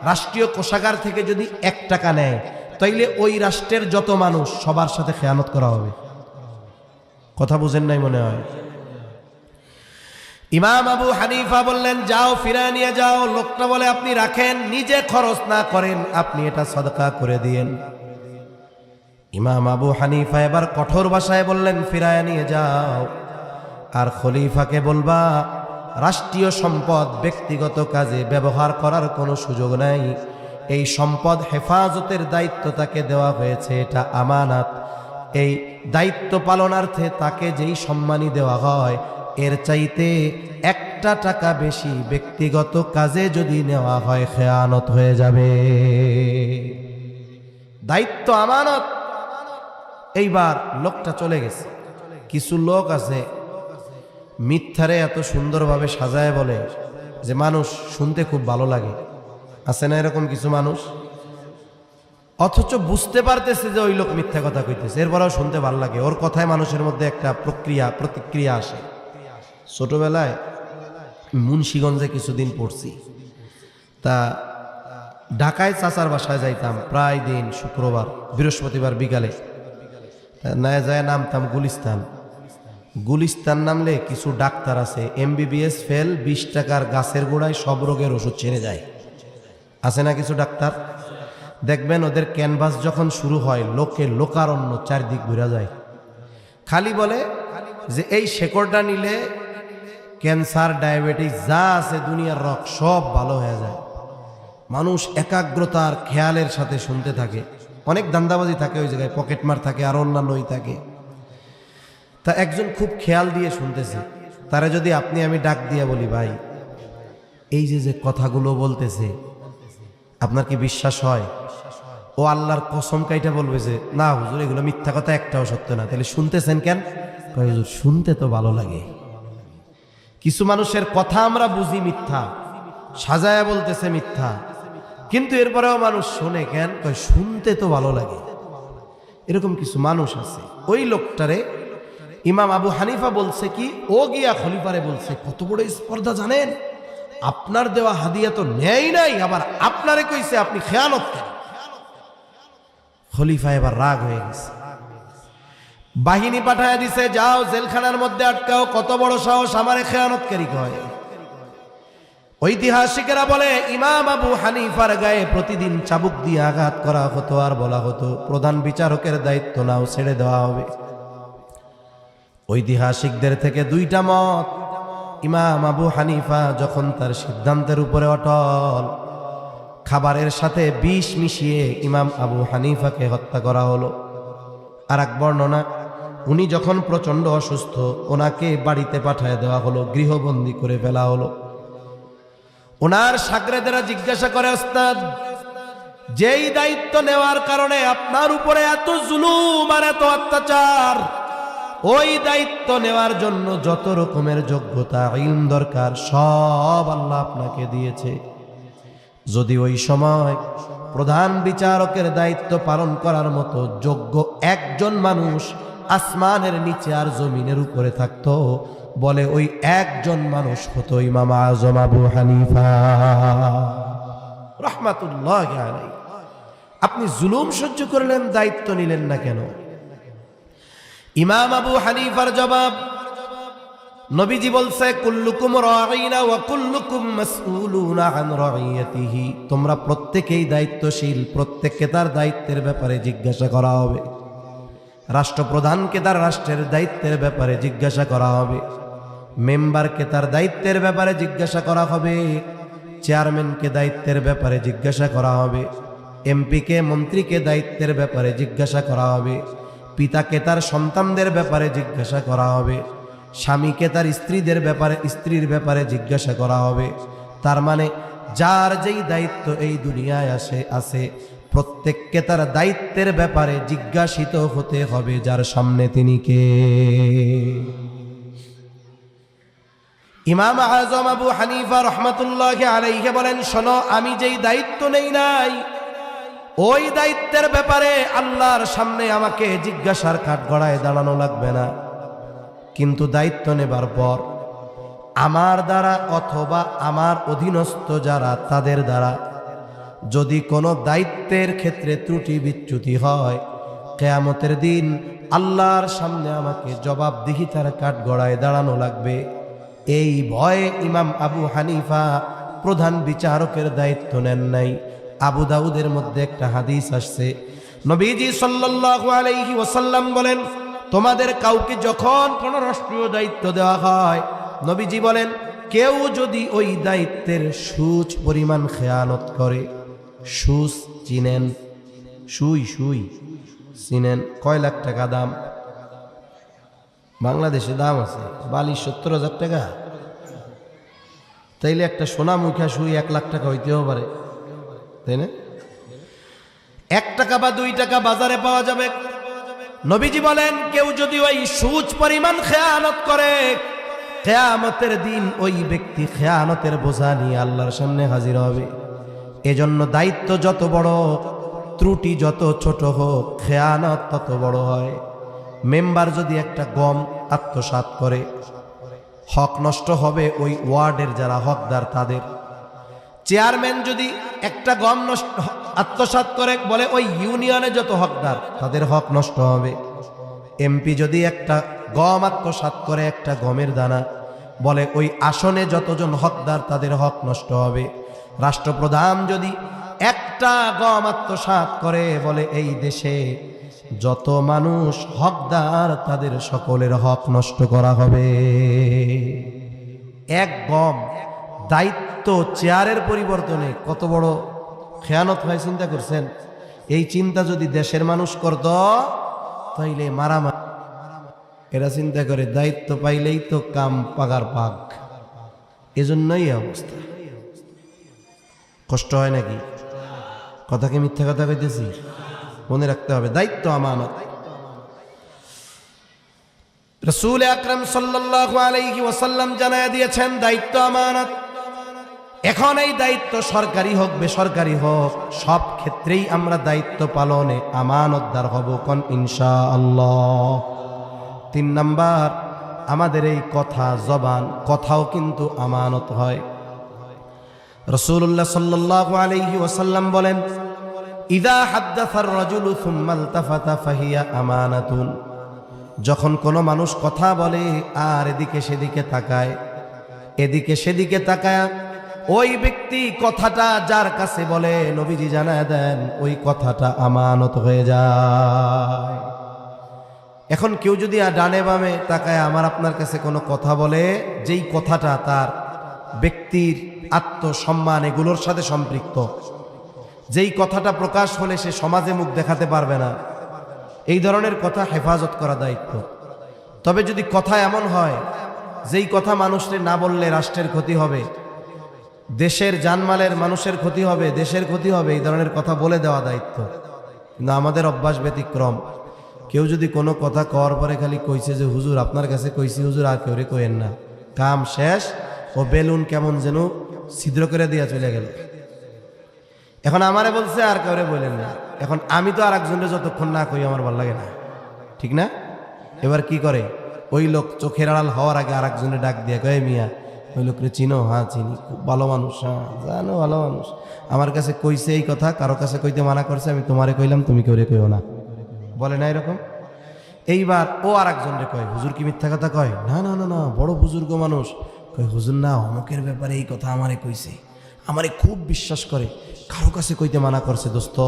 রাষ্ট্রীয় কোষাগার থেকে যদি 1 টাকা নেয়, তাইলে ওই রাষ্ট্রের যত মানুষ সবার সাথে খেয়ানত করা হবে। কথা বুঝেন নাই মনে হয়। ইমাম আবু হানিফা বললেন, যাও, ফিরায় নিয়ে যাও। লোকটা বলে, আপনি রাখেন, নিজে খরচ না করেন, আপনি এটা সদকা করে দিয়েন। ইমাম আবু হানিফা এবার কঠোর ভাষায় বললেন, ফিরায় নিয়ে যাও, আর খলিফাকে বলবা রাষ্ট্রীয় সম্পদ ব্যক্তিগত কাজে ব্যবহার করার কোনো সুযোগ নাই। এই সম্পদ হেফাজতের দায়িত্ব তাকে দেওয়া হয়েছে, এটা আমানত। এই দায়িত্ব পালনার্থে তাকে যেই সম্মানী দেওয়া হয়, এর চাইতে 1 টাকা বেশি ব্যক্তিগত কাজে যদি নেওয়া হয়, খেয়ানত হয়ে যাবে। দায়িত্ব আমানত। এইবার লোকটা চলে গেছে। কিছু লোক আছে মিথ্যারে এত সুন্দরভাবে সাজায় বলে যে মানুষ শুনতে খুব ভালো লাগে, আছে না এরকম কিছু মানুষ? অথচ বুঝতে পারতেছে যে ওই লোক মিথ্যা কথা কইতেছে, এরপরেও শুনতে ভালো লাগে, ওর কথায় মানুষের মধ্যে একটা প্রতিক্রিয়া আসে। ছোটবেলায় মুন্সিগঞ্জে কিছুদিন পড়ছি, তা ঢাকায় চাচার বাসায় যাইতাম প্রায় দিন, শুক্রবার, বৃহস্পতিবার বিকালে। না যায় নামতাম গুলিস্তান। গুলিস্তান নামলে কিছু ডাক্তার আছে, MBBS ফেল, 20 টাকার গাছের গোড়ায় সব রোগের ওষুধ চেনে যায়। আছে না কিছু ডাক্তার? দেখবেন ওদের ক্যানভাস যখন শুরু হয়, লোকে লোকারণ্য, চারদিক ঘুরা যায়। খালি বলে যে এই শেকড়টা নিলে ক্যান্সার, ডায়াবেটিস যা আছে দুনিয়ার রোগ সব ভালো হয়ে যায়। মানুষ একাগ্রতার খেয়ালের সাথে শুনতে থাকে। অনেক দান্দাবাজি থাকে ওই জায়গায়, পকেটমার থাকে, আর অন্যান্যই থাকে। তা একজন খুব খেয়াল দিয়ে শুনতেছে, তারা যদি আপনি আমি ডাক দিয়ে বলি, ভাই এই যে কথাগুলো বলতেছে আপনার কি বিশ্বাস হয়? ও আল্লাহর কসম কাইটা বলবে যে না হুজুর এগুলো মিথ্যা কথা, একটাও সত্য না। তাহলে শুনতেছেন কেন? কয় হুজুর শুনতে তো ভালো লাগে। কিছু মানুষের কথা আমরা বুঝি মিথ্যা, সাজায়া বলতেছে মিথ্যা, কিন্তু এরপরেও মানুষ শোনে কেন? কয় শুনতে তো ভালো লাগে। এরকম কিছু মানুষ আছে। ওই লোকটারে ইমাম আবু হানিফা বলছে কি, ও গিয়া খলিফারে বলছে, কত বড় স্পর্ধা জানেন, আপনার দেওয়া হাদিয়া তো নেই নাই, আবার আপনারে কইছে আপনি খেয়ানত করেন। খলিফা এবার রাগ হয়ে গেছে, বাহিনী পাঠায়া দিছে, যাও জেলখানার মধ্যে আটকাও, কত বড় সাহস আমারে খেয়ানতকারী কয়। ঐতিহাসিকেরা বলে ইমাম আবু হানিফার গায়ে প্রতিদিন চাবুক দিয়ে আঘাত করা হতো, আর বলা হতো প্রধান বিচারকের দায়িত্ব নাও, ছেড়ে দেওয়া হবে। ঐতিহাসিকদের থেকে দুইটা মত। ইমাম আবু হানিফা যখন তার সিদ্ধান্তের উপরে অটল, খাবারের সাথে বিষ মিশিয়ে ইমাম আবু হানিফাকে হত্যা করা হলো। আর এক বর্ণনা, উনি যখন প্রচন্ড অসুস্থ, ওনাকে বাড়িতে পাঠিয়ে দেওয়া হলো, গৃহবন্দী করে ফেলা হলো। ওনার শাগরেদেরা জিজ্ঞাসা করে, ওস্তাদ যেই দায়িত্ব নেওয়ার কারণে আপনার উপরে এত জুলুম আর এত অত্যাচার, ওই দায়িত্ব নেওয়ার জন্য যত রকমের যোগ্যতা ইলম দরকার সব আল্লাহ আপনাকে দিয়েছে। যদি ওই সময় প্রধান বিচারকের দায়িত্ব পালন করার মতো যোগ্য একজন মানুষ আসমানের নিচে আর জমিনের উপরে থাকতো, বলে ওই একজন মানুষ হতো ইমাম আজম আবু হানিফা রাহমাতুল্লাহি আলাইহি। আপনি জুলুম সহ্য করলেন, দায়িত্ব নিলেন না কেন? ইমাম আবু হানিফার জবাব, নবীজি বলছে কুল্লুকুম রাঈনা ওয়া কুল্লুকুম মাসউলুনা আন রাঈয়াতিহি, তোমরা প্রত্যেকেই দায়িত্বশীল, প্রত্যেককে তার দায়িত্বের ব্যাপারে জিজ্ঞাসা করা হবে। রাষ্ট্রপ্রধানকে তার রাষ্ট্রের দায়িত্বের ব্যাপারে জিজ্ঞাসা করা হবে, মেম্বারকে তার দায়িত্বের ব্যাপারে জিজ্ঞাসা করা হবে, চেয়ারম্যানকে দায়িত্বের ব্যাপারে জিজ্ঞাসা করা হবে, এমপিকে মন্ত্রীকে দায়িত্বের ব্যাপারে জিজ্ঞাসা করা হবে, পিতাকে তার সন্তানদের ব্যাপারে জিজ্ঞাসা করা হবে, স্বামীকে তার স্ত্রীর ব্যাপারে জিজ্ঞাসা করা হবে। তার মানে যার যেই দায়িত্ব এই দুনিয়ায় আছে প্রত্যেককে তার দায়িত্বের ব্যাপারে জিজ্ঞাসিত হতে হবে, যার সামনে তিনি কে। ইমাম আজম আবু হানিফা রাহমাতুল্লাহি আলাইহি বলেন, শোনো, আমি যেই দায়িত্ব নেই নাই ওই দায়িত্বের ব্যাপারে আল্লাহর সামনে আমাকে জিজ্ঞাসার কাঠগড়ায় দাঁড়ানো লাগবে না, কিন্তু দায়িত্ব নেবার পর আমার দ্বারা অথবা আমার অধীনস্থ যারা তাদের দ্বারা যদি কোনো দায়িত্বের ক্ষেত্রে ত্রুটি বিচ্যুতি হয়, কিয়ামতের দিন আল্লাহর সামনে আমাকে জবাবদিহিতার কাঠগড়ায় দাঁড়ানো লাগবে। এই ভয়ে ইমাম আবু হানিফা প্রধান বিচারকের দায়িত্ব নেন নাই। আবু দাউদের মধ্যে একটা হাদিস আসছে, নবীজি সাল্লাল্লাহু আলাইহি ওয়াসাল্লাম বলেন, তোমাদের কাউকে যখন কোনো রাষ্ট্রীয় দায়িত্ব দেওয়া হয়, নবীজি বলেন কেউ যদি ওই দায়িত্বের সুচ পরিমাণ খেয়ানত করে, সুচ চিনেন? সুই চিনেন? কয় লাখ টাকা দাম? বাংলাদেশে দাম আছে বালি 70,000 টাকা। তাইলে একটা সোনা মুখা সুই 1 লাখ টাকা হইতেও পারে, তাই না? 1 টাকা বা 2 টাকা বাজারে পাওয়া যাবে। নবীজি বলেন কেউ যদি ওই সুচ পরিমাণ খেয়ানত করে, কিয়ামতের দিন ওই ব্যক্তি খেয়ানতের বোঝা নিয়ে আল্লাহর সামনে হাজির হবে। এজন্য দায়িত্ব যত বড়, ত্রুটি যত ছোট হোক, খেয়ানত তত বড় হয়। মেম্বার যদি একটা গম আত্মসাৎ করে, হক নষ্ট হবে ওই ওয়ার্ডের যারা হকদার তাদের। চেয়ারম্যান যদি একটা গম আত্মসাৎ করে, বলে ওই ইউনিয়নে যত হকদার তাদের হক নষ্ট হবে। এমপি যদি একটা গম আত্মসাৎ করে, একটা গমের দানা, বলে ওই আসনে যতজন হকদার তাদের হক নষ্ট হবে। রাষ্ট্রপ্রধান যদি একটা গম আত্মসাৎ করে, বলে এই দেশে যত মানুষ হকদার তাদের সকলের হক নষ্ট করা হবে। এক গম দায়িত্ব চেয়ারের পরিবর্তনে কত বড় খেয়ানত হয় চিন্তা করছেন? এই চিন্তা যদি দেশের মানুষ করত তাইলে মারামারি। এরা চিন্তা করে দায়িত্ব পাইলেই তো কাম পাগার পাক, এজন্যই অবস্থা। কষ্ট হয় নাকি? কথা কি মিথ্যা কথা কইতেছি? মনে রাখতে হবে দায়িত্ব আমানত। রাসূল আকরাম সাল্লাল্লাহু আলাইহি ওয়াসাল্লাম জানায়া দিয়েছেন দায়িত্ব আমানত। এখন এই দায়িত্ব সরকারি হোক বেসরকারি হোক সব ক্ষেত্রেই আমরা দায়িত্ব পালনে আমানতদার হব কোন ইনশাআল্লাহ। 3 নাম্বার, আমাদের এই কথা জবান কথাও কিন্তু আমানত হয়। রাসূলুল্লাহ সাল্লাল্লাহু আলাইহি ওয়াসাল্লাম বলেন, ইযা হাদ্দাসার রাজুলু সুম্মা ইলতাফাতা ফাহিয়া আমানাতুন। যখন কোনো মানুষ কথা বলে আর এদিকে সেদিকে তাকায়, এদিকে সেদিকে তাকায়, ওই ব্যক্তি কথাটা যার কাছে বলে নবীজি জানায় দেন ওই কথাটা আমানত হয়ে যায়। এখন কেউ যদি ডানে বামে তাকায় আমার আপনার কাছে কোনো কথা বলে, যেই কথাটা তার ব্যক্তির আত্মসম্মান এগুলোর সাথে সম্পৃক্ত, যেই কথাটা প্রকাশ হলে সে সমাজে মুখ দেখাতে পারবে না, এই ধরনের কথা হেফাজত করা দায়িত্ব। তবে যদি কথা এমন হয় যেই কথা মানুষের না বললে রাষ্ট্রের ক্ষতি হবে, দেশের জানমালের মানুষের ক্ষতি হবে, দেশের ক্ষতি হবে, এই ধরনের কথা বলে দেওয়া দায়িত্ব। কিন্তু আমাদের অভ্যাস ব্যতিক্রম। কেউ যদি কোনো কথা কওয়ার পরে খালি কইছে যে হুজুর আপনার কাছে কইছি হুজুর, আর কেউ রে কইেন না, কাম শেষ, ও বেলুন কেমন যেন ছিদ্র করে দিয়া চলে গেল। এখন আমারে বলছে আর কেউ রে বললেন না। এখন আমি তো আর একজনের যতক্ষণ না কই আমার ভালো লাগে না, ঠিক না? এবার কি করে ওই লোক চোখের আড়াল হওয়ার আগে আর একজনের ডাক দিয়ে কয় মিয়া ওই লোকরে চিনো? হ্যাঁ চিনি, খুব ভালো মানুষ, হ্যাঁ জানো ভালো মানুষ, আমার কাছে কইছে এই কথা, কারো কাছে কইতে মানা করছে, আমি তোমারে কইলাম তুমি কেউ রে কইও না, বলে না এরকম? এইবার ও আর একজনরে কয় হুজুর কি মিথ্যা কথা কয়? না না না না, বড় বুজুর্গ মানুষ, কয় হুজুর না অমুকের ব্যাপারে এই কথা আমারে কইছে, আমারে খুব বিশ্বাস করে, কারো কাছে কইতে মানা করছে, দোস্ত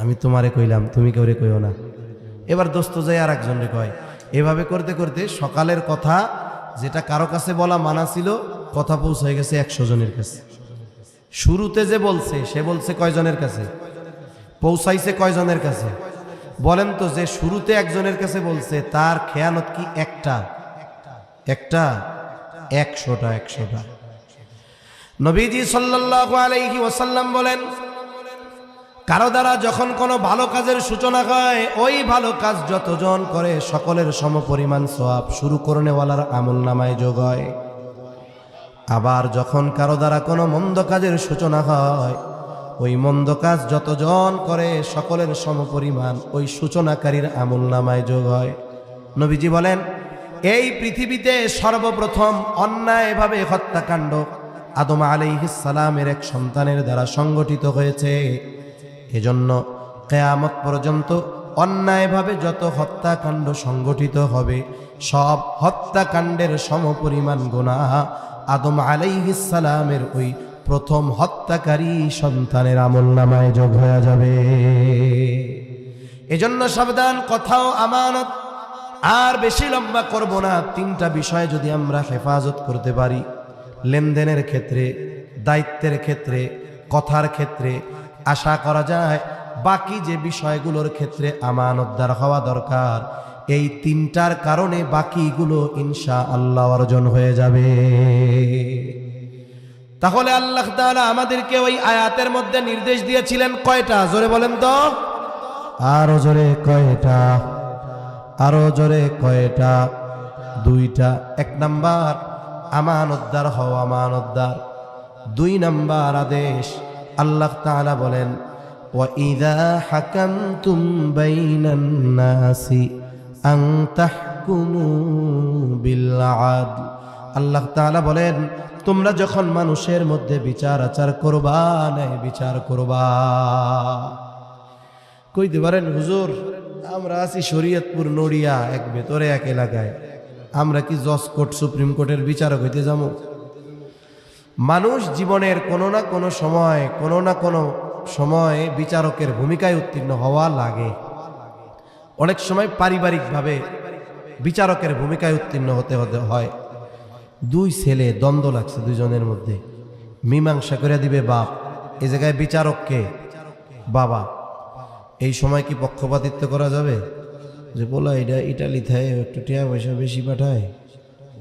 আমি তোমারে কইলাম তুমি কেউ রে কইও না। এবার দোস্ত যাই আর একজনরে কয়। এভাবে করতে করতে সকালের কথা যেটা কারো কাছে বলা মানা ছিল, কথা পৌঁছে গেছে 100 জনের কাছে। শুরুতে যে বলছে সে বলছে কয়জনের কাছে? পৌঁছাইছে কয়জনের কাছে? বলেন তো, যে শুরুতে একজনের কাছে বলছে তার খেয়ানত কি একটা? 100টা। নবীজি সাল্লাল্লাহু আলাইহি ওয়াসাল্লাম বলেন, কারো দ্বারা যখন কোনো ভালো কাজের সূচনা হয়, ওই ভালো কাজ যতজন করে সকলের সমপরিমাণ সওয়াব শুরু করনেওয়ালার আমলনামায় যোগ হয়। আবার যখন কারো দ্বারা কোনো মন্দ কাজের সূচনা হয়, ওই মন্দ কাজ যতজন করে সকলের সমপরিমাণ ওই সূচনাকারীর আমলনামায় যোগ হয়। নবীজি বলেন, এই পৃথিবীতে সর্বপ্রথম অন্যায়ভাবে হত্যাকাণ্ড আদম আলাইহিস সালামের এক সন্তানের দ্বারা সংগঠিত হয়েছে। এজন্য কিয়ামত পর্যন্ত অন্যায়ভাবে যত হত্যাকাণ্ড সংগঠিত হবে, সব হত্যাকাণ্ডের সমপরিমাণ গুনাহ আদম আলাইহিস সালামের ওই প্রথম হত্যাকারী সন্তানের আমলনামায় যোগ হয়ে যাবে। এজন্য সাবধান, কথাও আমানত। আর বেশি লম্বা করব না, 3টা বিষয় যদি আমরা হেফাজত করতে পারি, লেনদেনের ক্ষেত্রে, দায়িত্বের ক্ষেত্রে, কথার ক্ষেত্রে, আশা করা যায় বাকি যে বিষয়গুলোর ক্ষেত্রে আমানতদার হওয়া দরকার, এই 3টার কারণে বাকিগুলো ইনশাআল্লাহ অর্জন হয়ে যাবে। তাহলে আল্লাহ তাআলা আমাদেরকে ওই আয়াতের মধ্যে নির্দেশ দিয়েছিলেন কয়টা? জোরে বলেন তো, আরো জোরে কয়টা? আরো জোরে কয়টা? 2টা। 1 নাম্বার আমানতদার হও, আমানতদার। 2 নাম্বার আদেশ, আল্লাহ তাআলা বলেন, ওয়া ইযা হাকামতুম বাইনান নাসি আন তাহকুমু বিল আদল। আল্লাহ তাআলা বলেন, তোমরা যখন মানুষের মধ্যে বিচার আচার করবা, ন্যায় বিচার করবা। কইতে পারেন হুজুর আমরা আছি শরীয়তপুর নড়িয়া এক ভেতরে এক এলাকায়, আমরা কি জজ কোর্ট সুপ্রিম কোর্টের বিচারক হইতে যাবো? মানুষ জীবনের কোনো না কোনো সময় বিচারকের ভূমিকায় উত্তীর্ণ হওয়া লাগে। অনেক সময় পারিবারিকভাবে বিচারকের ভূমিকায় উত্তীর্ণ হতে হয়। দুই ছেলে দ্বন্দ্ব লাগছে, দুইজনের মধ্যে মীমাংসা করে দিবে বাপ, এই জায়গায় বিচারককে বাবা। এই সময় কি পক্ষপাতিত্ব করা যাবে? যে বলা এটা ইটালি থাকে একটু টিয়া পয়সা বেশি পাঠায়,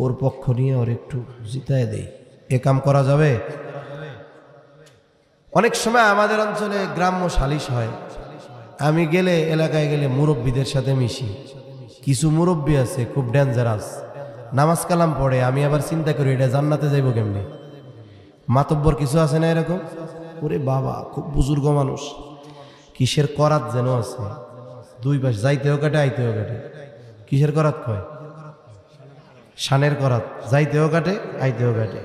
ওর পক্ষ নিয়ে ওর একটু জিতায় দেই, এ কাম করা যাবে? অনেক সময় আমাদের অঞ্চলে গ্রাম্য সালিশ হয়। আমি গেলে এলাকায় গেলে মুরব্বীদের সাথে মিশি। কিছু মুরব্বী আছে খুব ডেঞ্জারাস, নামাজ কালাম পড়ে। আমি আবার চিন্তা করি এটা জান্নাতে যাইব কেমনি। মাতব্বর কিছু আছে না এরকম, ওরে বাবা খুব বুজুর্গ মানুষ, কিসের করাত যেন আছে, দুই পাশ যাইতেও কাটে আইতেও কাটে। কিসের করাত কয়? শানের করাত, যাইতেও কাটে আইতেও কাটে।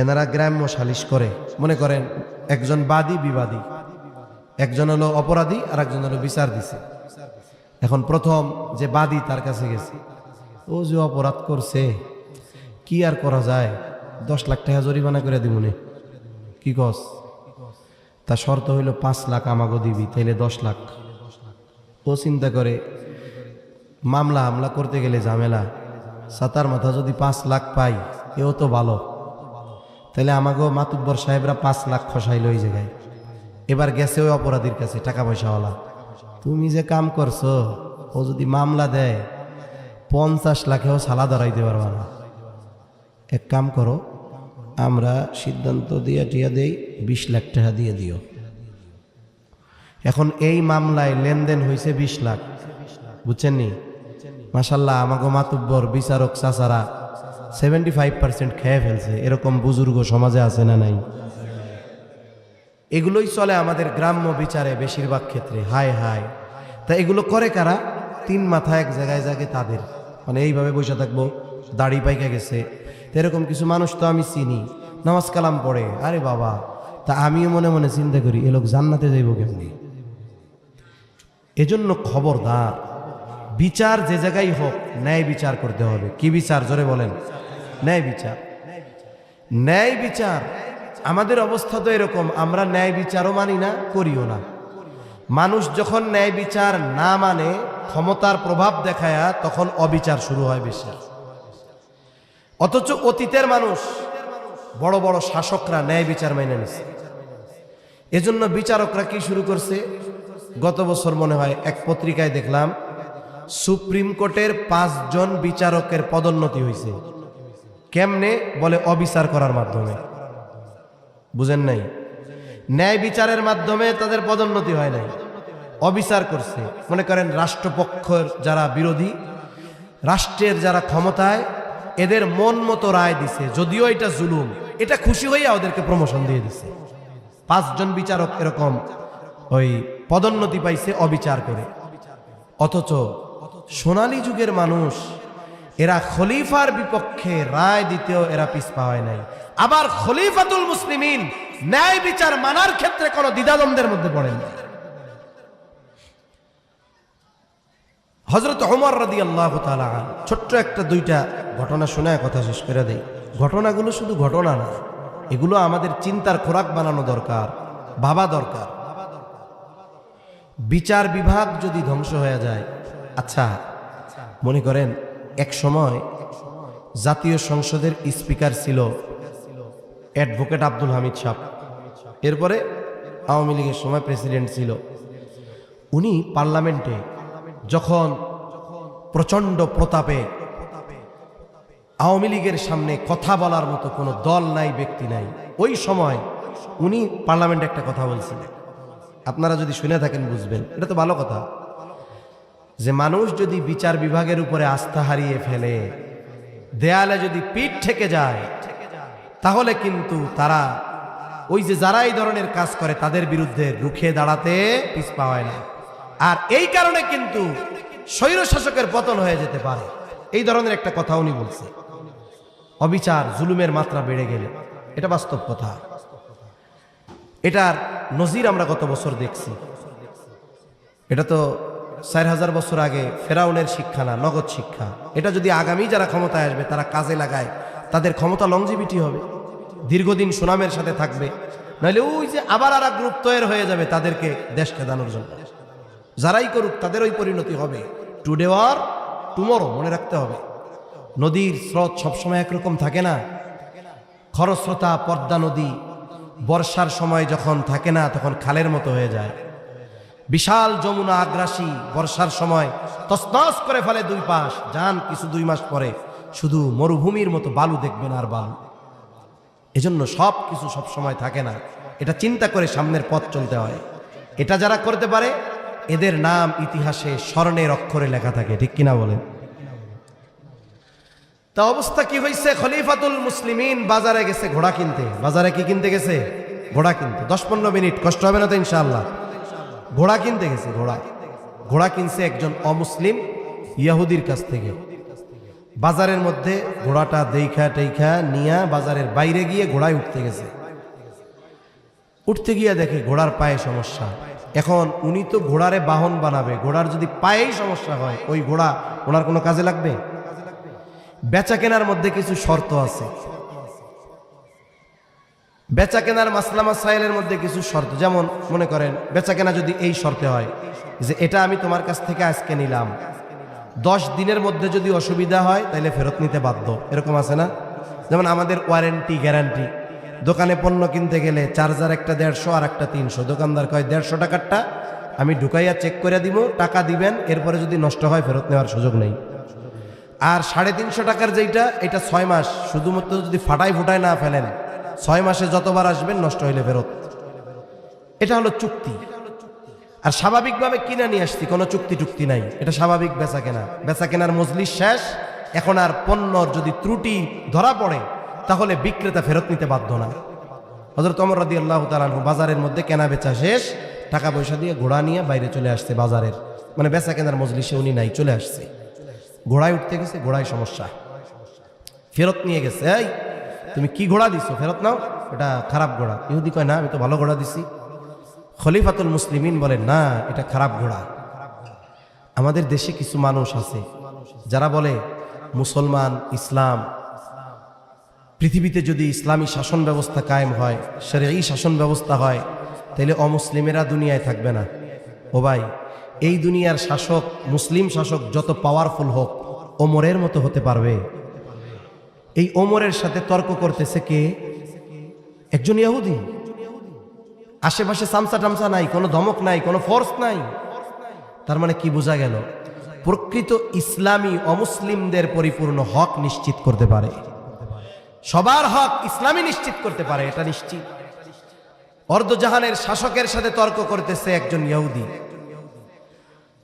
এনারা গ্রাম্য সালিশ করে। মনে করেন একজন বাদী বিবাদী, একজন হলো অপরাধী আর একজন হলো বিচার দিছে। এখন প্রথম যে বাদী তার কাছে গেছে, ও যে অপরাধ করছে কি আর করা যায়, 10 লাখ টাকা জরিমানা করে দিবনে, কি কস? তা শর্ত হইল 5 লাখ আমাগো দিবি, তাইলে 10 লাখ। ও চিন্তা করে মামলা করতে গেলে ঝামেলা, সাতার মাথা যদি 5 লাখ পাই এও তো ভালো, তাহলে আমাগো মাতুব্বর সাহেবরা 5 লাখ খসাইল ওই জায়গায়। এবার গেছে ওই অপরাধীর কাছে, টাকা পয়সাওয়ালা, তুমি যে কাম করছো, ও যদি মামলা দেয় 50 লাখেও সালা ধরাইতে পারবা না। এক কাম করো, আমরা সিদ্ধান্ত দিয়ে টিয়া দেই, 20 লাখ টাকা দিয়ে দিও। এখন এই মামলায় লেনদেন হয়েছে 20 লাখ, বুঝছেন নি? মাশাল্লাহ আমাগো মাতুব্বর বিচারক চাচারা 75% খেয়ে ফেলছে। এরকম বুজুর্গ সমাজে আছে না নাই? এগুলোই চলে আমাদের গ্রাম্য বিচারে বেশিরভাগ ক্ষেত্রে। হায় হায়, তা এগুলো করে কারা? 3 মাথা এক জায়গায় জাগে তাদের, মানে এইভাবে বসে থাকবো, দাড়ি পাইকা গেছে। এরকম কিছু মানুষ তো আমি চিনি, নামাজ কালাম পড়ে। আরে বাবা, তা আমিও মনে মনে চিন্তা করি এ লোক জান্নাতে যাইব কেমনি? এজন্য খবরদার, বিচার যে জায়গায় হোক ন্যায় বিচার করতে হবে। কি বিচার? জোরে বলেন। ন্যায় বিচার। ন্যায় বিচার। আমাদের অবস্থা তো এরকম, আমরা ন্যায় বিচারও মানি না, করিও না। মানুষ যখন ন্যায় বিচার না মানে, ক্ষমতার প্রভাব দেখায়, তখন অবিচার শুরু হয় বেশি। অথচ অতীতের মানুষ, বড় বড় শাসকরা ন্যায় বিচার মেনে নিছে। এজন্য বিচারকরা কি শুরু করছে? গত বছর মনে হয় এক পত্রিকায় দেখলাম, সুপ্রিম কোর্টের 5 জন বিচারকের পদোন্নতি হয়েছে। কেমনে? বলে অবিচার করার মাধ্যমে। বুঝেন নাই? ন্যায় বিচারের মাধ্যমে তাদের পদোন্নতি হয় নাই, অবিচার করছে। মনে করেন রাষ্ট্রপক্ষের যারা বিরোধী, রাষ্ট্রের যারা ক্ষমতায়, এদের মন মতো রায় দিছে, যদিও এটা জুলুম, এটা খুশি হইয়া ওদেরকে প্রমোশন দিয়ে দিছে। 5 জন বিচারক এরকম ওই পদোন্নতি পাইছে অবিচার করে। অথচ সোনালী যুগের মানুষ, এরা খলিফার বিপক্ষে রায় দিতেও এরা পিছপা হয় নাই। আবার খলিফাতুল মুসলিমিন ন্যায় বিচার মানার ক্ষেত্রে কোনো দ্বিধাদ্বন্দ্বের মধ্যে পড়েন না। হযরত ওমর রাদিয়াল্লাহু তাআলা, ছোট্ট একটা 2টা ঘটনা শোনায় কথা শেষ করে দেই। ঘটনাগুলো শুধু ঘটনা না, এগুলো আমাদের চিন্তার খোরাক বানানো দরকার, ভাবা দরকার। বিচার বিভাগ যদি ধ্বংস হয়ে যায়, আচ্ছা মনে করেন এক সময় জাতীয় সংসদের স্পিকার ছিল অ্যাডভোকেট আব্দুল হামিদ সাহেব, এরপরে আওয়ামী লীগের সময় প্রেসিডেন্ট ছিল। উনি পার্লামেন্টে যখন প্রচন্ড প্রতাপে, আওয়ামী লীগের সামনে কথা বলার মতো কোনো দল নাই, ব্যক্তি নাই, ওই সময় উনি পার্লামেন্টে একটা কথা বলছিলেন। আপনারা যদি শুনে থাকেন বুঝবেন, এটা তো ভালো কথা, যে মানুষ যদি বিচার বিভাগের উপরে আস্থা হারিয়ে ফেলে, দেয়ালে যদি পিঠ ঠেকে যায়, তাহলে কিন্তু তারা ওই যে যারা এই ধরনের কাজ করে তাদের বিরুদ্ধে রুখে দাঁড়াতে পিছপা হয় না। আর এই কারণে কিন্তু স্বৈরশাসকের পতন হয়ে যেতে পারে। এই ধরনের একটা কথা উনি বলছে। অবিচার, জুলুমের মাত্রা বেড়ে গেলে, এটা বাস্তব কথা। এটার নজির আমরা গত বছর দেখছি। এটা তো 4000 বছর আগে ফেরাউনের শিক্ষা না, নগদ শিক্ষা। এটা যদি আগামী যারা ক্ষমতায় আসবে তারা কাজে লাগায়, তাদের ক্ষমতা লংজিভিটি হবে, দীর্ঘদিন সুনামের সাথে থাকবে। নাহলে ওই যে আবার আর গ্রুপ তৈরি হয়ে যাবে তাদেরকে দেশ খেদানোর জন্য। যারাই করুক তাদের ওই পরিণতি হবে, টুডে অর টুমরো, মনে রাখতে হবে। নদীর স্রোত সবসময় একরকম থাকে না। খরস্রোতা পদ্মা নদী বর্ষার সময় যখন থাকে না তখন খালের মতো হয়ে যায়। বিশাল যমুনা আগ্রাসী বর্ষার সময় তছনছ করে ফেলে দুই পাশ, যান কিছু 2 মাস পরে শুধু মরুভূমির মতো বালু দেখবেন আর বালু। এজন্য সব কিছু সবসময় থাকে না, এটা চিন্তা করে সামনের পথ চলতে হয়। এটা যারা করতে পারে এদের নাম ইতিহাসে স্বর্ণের অক্ষরে লেখা থাকে, ঠিক কিনা বলেন? তা অবস্থা কি হয়েছে, খলিফাতুল মুসলিমিন বাজারে গেছে ঘোড়া কিনতে। বাজারে কি কিনতে গেছে? ঘোড়া কিনতে। 10-15 মিনিট, কষ্ট হবে না তো ইনশাআল্লাহ। ঘোড়া কিনতে গেছে। ঘোড়া কিনছে একজন অমুসলিম ইহুদির কাছ থেকে। বাজারের মধ্যে ঘোড়াটা দেখা টেখা নিয়ে বাজারের বাইরে গিয়ে ঘোড়ায় উঠতে গেছে। উঠতে গিয়ে দেখে ঘোড়ার পায়ে সমস্যা। এখন উনি তো ঘোড়ারে বাহন বানাবে, ঘোড়ার যদি পায়েই সমস্যা হয় ওই ঘোড়া ওনার কোনো কাজে লাগবে? বেচা কেনার মধ্যে কিছু শর্ত আছে, বেচা কেনার মাসলা মাসাইলের মধ্যে কিছু শর্ত। যেমন মনে করেন বেচা কেনা যদি এই শর্তে হয় যে এটা আমি তোমার কাছ থেকে আজকে নিলাম, 10 দিনের মধ্যে যদি অসুবিধা হয় তাহলে ফেরত নিতে বাধ্য, এরকম আছে না? যেমন আমাদের ওয়ারেন্টি গ্যারান্টি, দোকানে পণ্য কিনতে গেলে চার্জার একটা 150 আর একটা 300, দোকানদার কয় 150 টাকারটা আমি ঢুকাইয়া চেক করে দিব, টাকা দিবেন, এরপরে যদি নষ্ট হয় ফেরত নেওয়ার সুযোগ নেই। আর 350 টাকার যেটা, এটা 6 মাস, শুধুমাত্র যদি ফাটাই ফুটায় না ফেলেন 6 মাসে যতবার আসবেন নষ্ট হইলে ফেরত। এটা হলো চুক্তি। আর স্বাভাবিকভাবে কিনা নিয়ে আসছি, কোনো চুক্তি নাই, এটা স্বাভাবিক বেচা কেনা। বেচা কেনার মজলিস শেষ, এখন আর পণ্যর যদি ত্রুটি ধরা পড়ে তাহলে বিক্রেতা ফেরত নিতে বাধ্য না। হযরত ওমর রাদিয়াল্লাহু তাআলা আনহু বাজারের মধ্যে কেনা বেচা শেষ, টাকা পয়সা দিয়ে ঘোড়া নিয়ে বাইরে চলে আসছে বাজারের, মানে বেচা কেনার মজলিসে উনি নাই, চলে আসছে। ঘোড়ায় উঠতে গেছে, ঘোড়ায় সমস্যা, ফেরত নিয়ে গেছে। এই তুমি কি ঘোড়া দিছো, ফেরত নাও, এটা খারাপ ঘোড়া। ইহুদি কয় না, আমি তো ভালো ঘোড়া দিছি। খলিফাতুল মুসলিমিন বলে না, এটা খারাপ ঘোড়া। আমাদের দেশে কিছু মানুষ আছে যারা বলে মুসলমান, ইসলাম, পৃথিবীতে যদি ইসলামী শাসন ব্যবস্থা কায়েম হয়, শরঈ শাসন ব্যবস্থা হয়, তাহলে অমুসলিমেরা দুনিয়ায় থাকবে না। ও ভাই, এই দুনিয়ার শাসক, মুসলিম শাসক যত পাওয়ারফুল হোক, ওমরের মতো হতে পারবে? এই ওমরের সাথে তর্ক করতেছে কে? একজন ইহুদি। আশেপাশে সামসা টামসা নাই, কোনো ধমক নাই, কোনো ফোর্স নাই। তার মানে কি বোঝা গেল? প্রকৃত ইসলামী অমুসলিমদের পরিপূর্ণ হক নিশ্চিত করতে পারে, সবার হক ইসলামী নিশ্চিত করতে পারে, এটা নিশ্চিত। অর্ধজাহানের শাসকের সাথে তর্ক করতেছে একজন ইহুদি।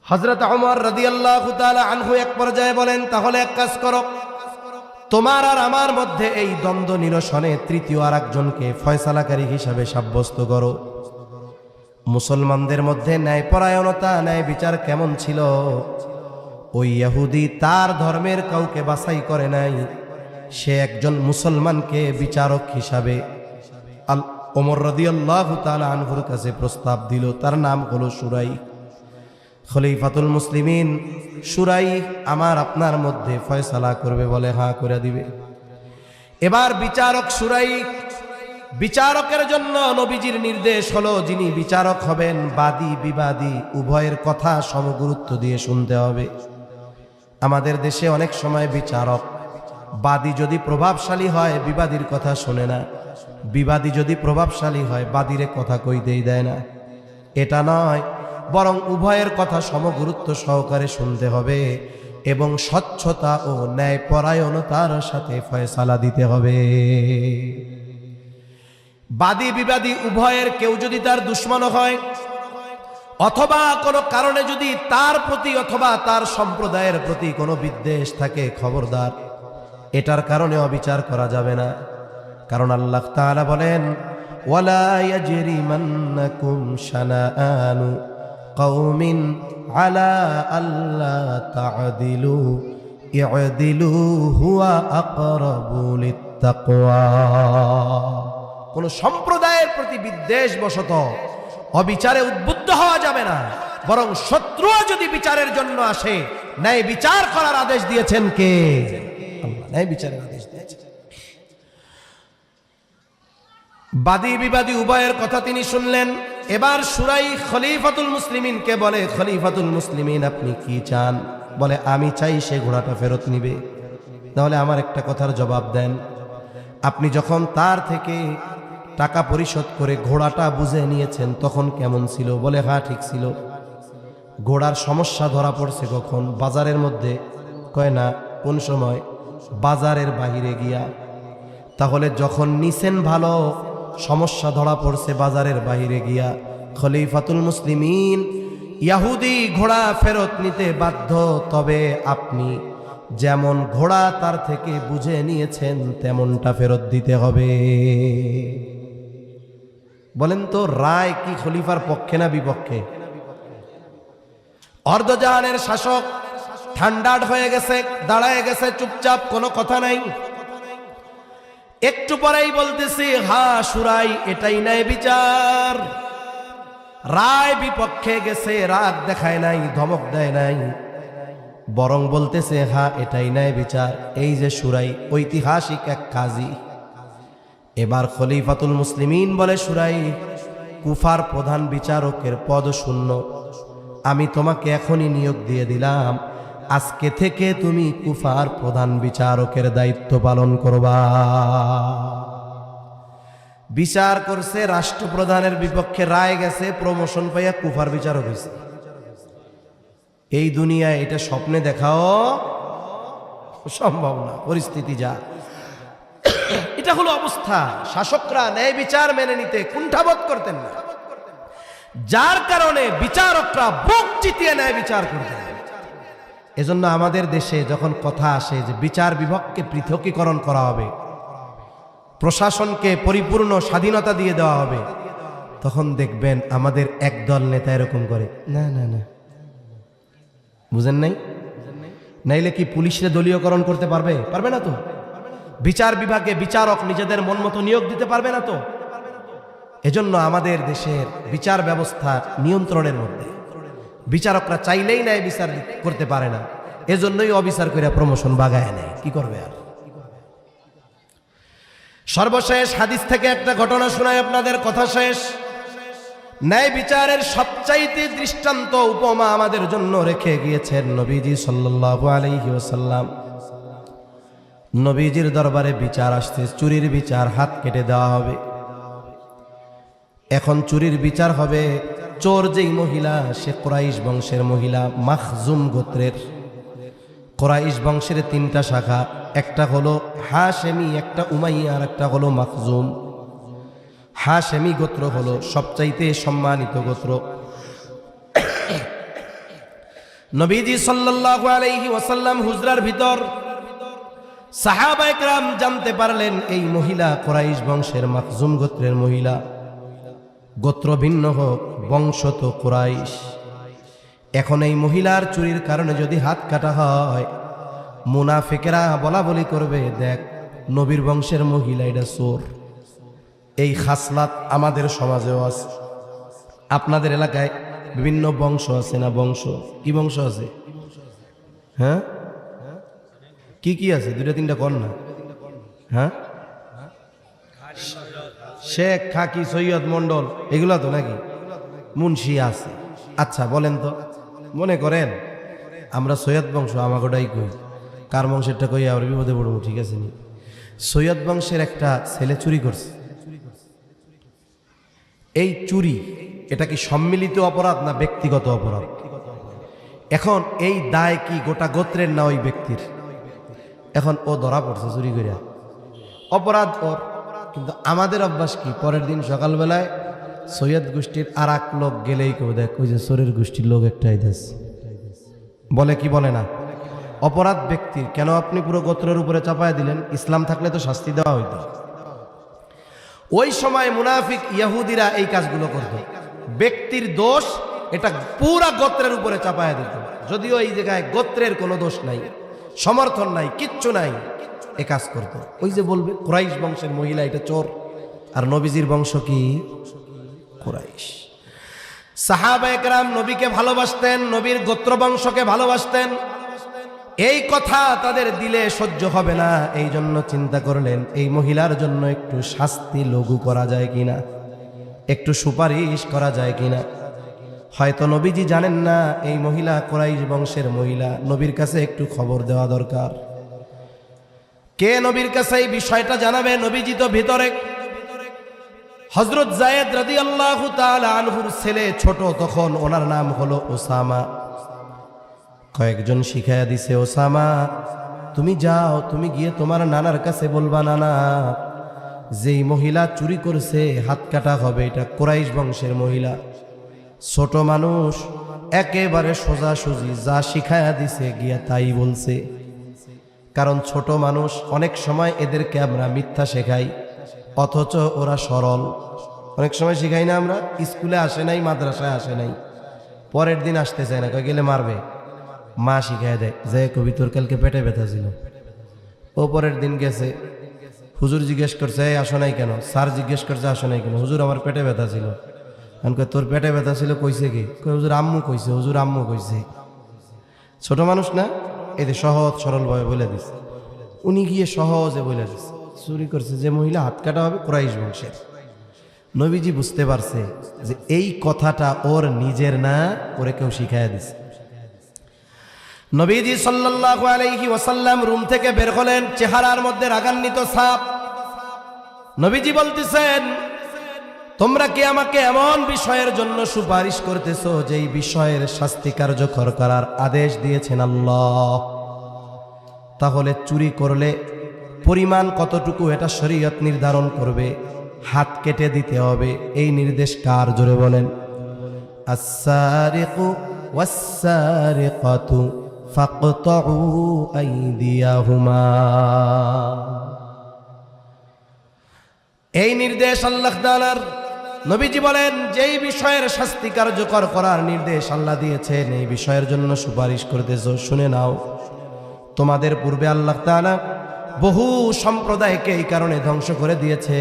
হযরত ওমর রাদিয়াল্লাহু তাআলা আনহু এক পর্যায়ে বলেন, তাহলে এক কাজ করো, তোমার আর আমার মধ্যে এই দ্বন্দ্ব নিরসনে তৃতীয় আর একজনকে ফয়সালাকারী হিসাবে সাব্যস্ত করো। মুসলমানদের মধ্যে ন্যায়পরায়ণতা, ন্যায় বিচার কেমন ছিল? ওই ইহুদি তার ধর্মের কাউকে বাছাই করে নাই, সে একজন মুসলমানকে বিচারক হিসাবে ওমর রাদিয়াল্লাহু তাআলা আনহুর কাছে প্রস্তাব দিল। তার নাম হলো শুরাই। খলিফাতুল মুসলিমিন শুরাই আমার আপনার মধ্যে ফয়সালা করবে, বলে হ্যাঁ করে দিবে। এবার বিচারক শুরাই, বিচারকের জন্য নবীজির নির্দেশ হলো যিনি বিচারক হবেন, বাদী বিবাদী উভয়ের কথা সমগুরুত্ব দিয়ে শুনতে হবে। আমাদের দেশে অনেক সময় বিচারক, বাদী যদি প্রভাবশালী হয় বিবাদীর কথা শোনে না, বিবাদী যদি প্রভাবশালী হয় বাদীরে কথা কইতেই দেয় না। এটা নয়, বরং উভয়ের কথা সমগুরুত্ব সহকারে শুনতে হবে এবং স্বচ্ছতা ও ন্যায়পরায়ণতার সাথে ফয়সালা দিতে হবে। বাদী বিবাদী উভয়ের কেউ যদি তার দুশমন হয়, অথবা কোনো কারণে যদি তার প্রতি অথবা তার সম্প্রদায়ের প্রতি কোনো বিদ্বেষ থাকে, খবরদার, এটার কারণে অবিচার করা যাবে না। কারণ আল্লাহ তাআলা বলেন, ওয়ালা ইয়াজরিমান্নাকুম শানাআনু কওমিন আলা আল্লা তা'দিলু ই'দিলু হুয়া আকরাবু লিত্তাকওয়া। কোন সম্প্রদায়ের প্রতি বিদ্বেষ বশত অবিচারে উদ্বুদ্ধ হওয়া যাবে না, বরং শত্রুও যদি বিচারের জন্য আসে, ন্যায় বিচার করার আদেশ দিয়েছেন কে? আল্লাহ ন্যায় বিচারের আদেশ দিয়েছেন। বাদী বিবাদী উভয়ের কথা তিনি শুনলেন। এবার সুরাই খলিফাতুল মুসলিমিনকে বলে, খলিফাতুল মুসলিমিন আপনি কি চান? বলে আমি চাই সে ঘোড়াটা ফেরত নিবে। তাহলে আমার একটা কথার জবাব দেন, আপনি যখন তার থেকে টাকা পরিশোধ করে ঘোড়াটা বুঝে নিয়েছেন তখন কেমন ছিল? বলে হ্যাঁ ঠিক ছিল। ঘোড়ার সমস্যা ধরা পড়ছে কখন? বাজারের মধ্যে। কয় না, কোন সময়? বাজারের বাহিরে গিয়া। তাহলে যখন নিছেন ভালো, সমস্যা ধরা পড়ছে বাজারের বাহিরে গিয়া। খলিফাতুল মুসলিমিন ইহুদি ঘোড়া ফেরত নিতে বাধ্য, তবে আপনি যেমন ঘোড়া তার থেকে বুঝে নিয়েছেন তেমনটা ফেরত দিতে হবে। বলেন তো, রায় কি খলিফার পক্ষে না বিপক্ষে? অর্ধজাহানের শাসক ঠান্ডাড হয়ে গেছে, দাঁড়ায় গেছে চুপচাপ, কোনো কথা নাই। একটু পরেই বলতেছি, হ্যাঁ সুরাই, এটাই ন্যায় বিচার। রায় বিপক্ষে গেছে, রাগ দেখায় নাই, ধমক দেয় নাই, বরং বলতেছে হ্যাঁ এটাই ন্যায় বিচার। এই যে সুরাই, ঐতিহাসিক এক কাজী। এবার খলিফাতুল মুসলিমিন বলে, সুরাই, কুফার প্রধান বিচারকের পদ শূন্য, আমি তোমাকে এখনই নিয়োগ দিয়ে দিলাম, আজকে থেকে তুমি কুফার প্রধান বিচারকের দায়িত্ব পালন করবা। বিচার করছে, রাষ্ট্রপ্রধানের বিপক্ষে রায় গেছে, প্রমোশন পাইয়া কুফার বিচারক হয়েছে। এই দুনিয়ায় এটা স্বপ্নে দেখাও সম্ভব না, পরিস্থিতি যা। এটা হলো অবস্থা। শাসকরা ন্যায় বিচার মেনে নিতে কুণ্ঠাবোধ করতেন না, যার কারণে বিচারকরা বুক চিতিয়ে ন্যায় বিচার করতেন। এজন্য আমাদের দেশে যখন কথা আসে যে বিচার বিভাগকে পৃথকীকরণ করা হবে, প্রশাসনকে পরিপূর্ণ স্বাধীনতা দিয়ে দেওয়া হবে, তখন দেখবেন আমাদের একদল নেতা এরকম করে, না না না, বুঝেন নাই? নাইলে কি পুলিশে দলীয়করণ করতে পারবে? পারবে না তো। বিচার বিভাগে বিচারক নিজেদের মন মতো নিয়োগ দিতে পারবে না তো। এজন্য আমাদের দেশের বিচার ব্যবস্থা নিয়ন্ত্রণের মধ্যে, বিচারকরা চাইলেই ন্যায় বিচার করতে পারে না, এজন্যই অবিচার করে প্রমোশন বাগায় নেয়। কি করবে আর? সর্বশেষ হাদিস থেকে একটা ঘটনা শোনায় আপনাদের, কথা শেষ। ন্যায় বিচারের সবচাইতে দৃষ্টান্ত উপমা আমাদের জন্য রেখে গিয়েছেন নবীজি সাল্লাল্লাহু আলাইহি ওয়াসাল্লাম। নবীজির দরবারে বিচার আসছে, চুরির বিচার, হাত কেটে দেওয়া হবে। এখন চুরির বিচার হবে। চোর যেই মহিলা, সে কুরাইশ বংশের মহিলা, মাখজুম গোত্রের। কুরাইশ বংশের তিনটা শাখা, একটা হলো হাশেমি, একটা উমাইয়া, আর একটা হলো মাখজুম। হাশেমি গোত্র হলো সবচাইতে সম্মানিত গোত্র। নবীজি সাল্লাল্লাহু আলাইহি ওয়াসাল্লাম হুজরার ভিতর, সাহাবায়ে কেরাম জানতে পারলেন এই মহিলা কুরাইশ বংশের মাখজুম গোত্রের মহিলা। গোত্র ভিন্ন হোক, বংশ তো কুরাইশ। এখন এই মহিলার চুরির কারণে যদি হাত কাটা হয়, মুনাফিকেরা বলা বলি করবে, দেখ নবীর বংশের মহিলা, এটা চোর। এই খাসলাত আমাদের সমাজেও আছে। আপনাদের এলাকায় বিভিন্ন বংশ আছে না? বংশ কি বংশ আছে? হ্যাঁ, কি কি আছে? দুইটা তিনটা কর না। হ্যাঁ, শেখ, খাকি, সৈয়দ, মন্ডল, এগুলা তো নাকি? মুন্সি আছে। আচ্ছা বলেন তো, মনে করেন আমরা সৈয়দ বংশ, আমাগোটাই কই, কার বংশেরটা কই আর বিপদে পড়বো, ঠিক আছে নি? সৈয়দ বংশের একটা ছেলে চুরি করছে। এই চুরি, এটা কি সম্মিলিত অপরাধ না ব্যক্তিগত অপরাধ? এখন এই দায় কি গোটা গোত্রের না ওই ব্যক্তির? এখন ও ধরা পড়ছে চুরি করিয়া, অপরাধ ওর। কিন্তু আমাদের অভ্যাস কি, পরের দিন সকালবেলায় সৈয়দ গোষ্ঠীর আর এক লোক গেলেই কেউ দেখ ওই যে চোরের গোষ্ঠীর লোক একটা আইতাছে, বলে কি বলে না? অপরাধ ব্যক্তির, কেন আপনি পুরো গোত্রের উপরে চাপায় দিলেন? ইসলাম থাকলে তো শাস্তি দেওয়া হইতো। ওই সময় মুনাফিক ইহুদিরা এই কাজগুলো করত। ব্যক্তির দোষ এটা পুরা গোত্রের উপরে চাপায় দিত, যদিও এই জায়গায় গোত্রের কোনো দোষ নাই, সমর্থন নাই, কিচ্ছু নাই, এ কাজ করত। ওই যে বলবে কুরাইশ বংশের মহিলা এটা চোর, আর নবীজির বংশ কি? কুরাইশ। সাহাবায়ে কেরাম নবীকে ভালোবাসতেন, নবীর গোত্র বংশকে ভালোবাসতেন। এই কথা তাদের দিলে সহ্য হবে না, এই জন্য চিন্তা করলেন এই মহিলার জন্য একটু শাস্তি লঘু করা যায় কিনা। একটু সুপারিশ করা যায় কিনা। হয়তো নবীজি জানেন না এই মহিলা কুরাইশ বংশের মহিলা, নবীর কাছে একটু খবর দেওয়া দরকার। কে নবীর কাছে এই বিষয়টা জানাবে? নবীজি তো ভিতরে। হযরত যায়েদ রাদিয়াল্লাহু তাআলা আনহুর ছেলে ছোট তখন, ওনার নাম হলো ওসামা। কয়েকজন শিখায়া দিছে, ওসামা তুমি যাও, তুমি গিয়ে তোমার নানার কাছে বলবা, নানা যেই মহিলা চুরি করছে হাত কাটা হবে, এটা কুরাইশ বংশের মহিলা। ছোট মানুষ একেবারে সোজাসুজি যা শিখায়া দিছে গিয়া তাই বলছে। কারণ ছোট মানুষ, অনেক সময় এদেরকে আমরা মিথ্যা শেখাই, অথচ ওরা সরল। অনেক সময় শিখাই না আমরা, স্কুলে আসে নাই, মাদ্রাসায় আসে নাই, পরের দিন আসতে চায় না, গেলে মারবে, মা শিখাই দেয় যে কবি তোর কালকে পেটে ব্যথা ছিল। ও পরের দিন গেছে, হুজুর জিজ্ঞেস করছে এই আসো নাই কেন, স্যার জিজ্ঞেস করছে আসো নাই কেন, হুজুর আমার পেটে ব্যথা ছিল। তোর পেটে ব্যথা ছিল কইছে কি? হুজুর আম্মু কইছে, হুজুর আম্মু কইছে। ছোট মানুষ না, এতে সহজ সরলভাবে বলে দিছে। উনি গিয়ে সহজে বলে দিছে চুরি করছে যে মহিলা হাত কাটা হবে কুরাইশ বংশের। নবীজি বুঝতে পারছে যে এই কথাটা ওর নিজের না, ওরে কেউ শিখাইয়া দিছে। নবীজি সাল্লাল্লাহু আলাইহি ওয়াসাল্লাম রুম থেকে বের হলেন, চেহারার মধ্যে রাগান্বিত ছাপ। নবীজি বলতেছেন, তোমরা কি আমাকে এমন বিষয়ের জন্য সুপারিশ করতেছো যেই বিষয়ের শাস্তি কার্যকর করার আদেশ দিয়েছেন আল্লাহ? তাহলে চুরি করলে পরিমাণ কতটুকু এটা শরীয়ত নির্ধারণ করবে, হাত কেটে দিতে হবে। এই নির্দেশ কার? জোরে বলেন। আস-সারিকু ওয়াস-সারিকাতু ফাকতাউ আইদিয়াহুমা। এই নির্দেশ আল্লাহ তাআলার। নবীজি বলেন, যেই বিষয়ের শাস্তি কার্যকর করার নির্দেশ আল্লাহ দিয়েছেন, এই বিষয়ের জন্য সুপারিশ করতেছো, শুনে নাও। তোমাদের পূর্বে আল্লাহ তাআলা বহু সম্প্রদায়কে এই কারণে ধ্বংস করে দিয়েছে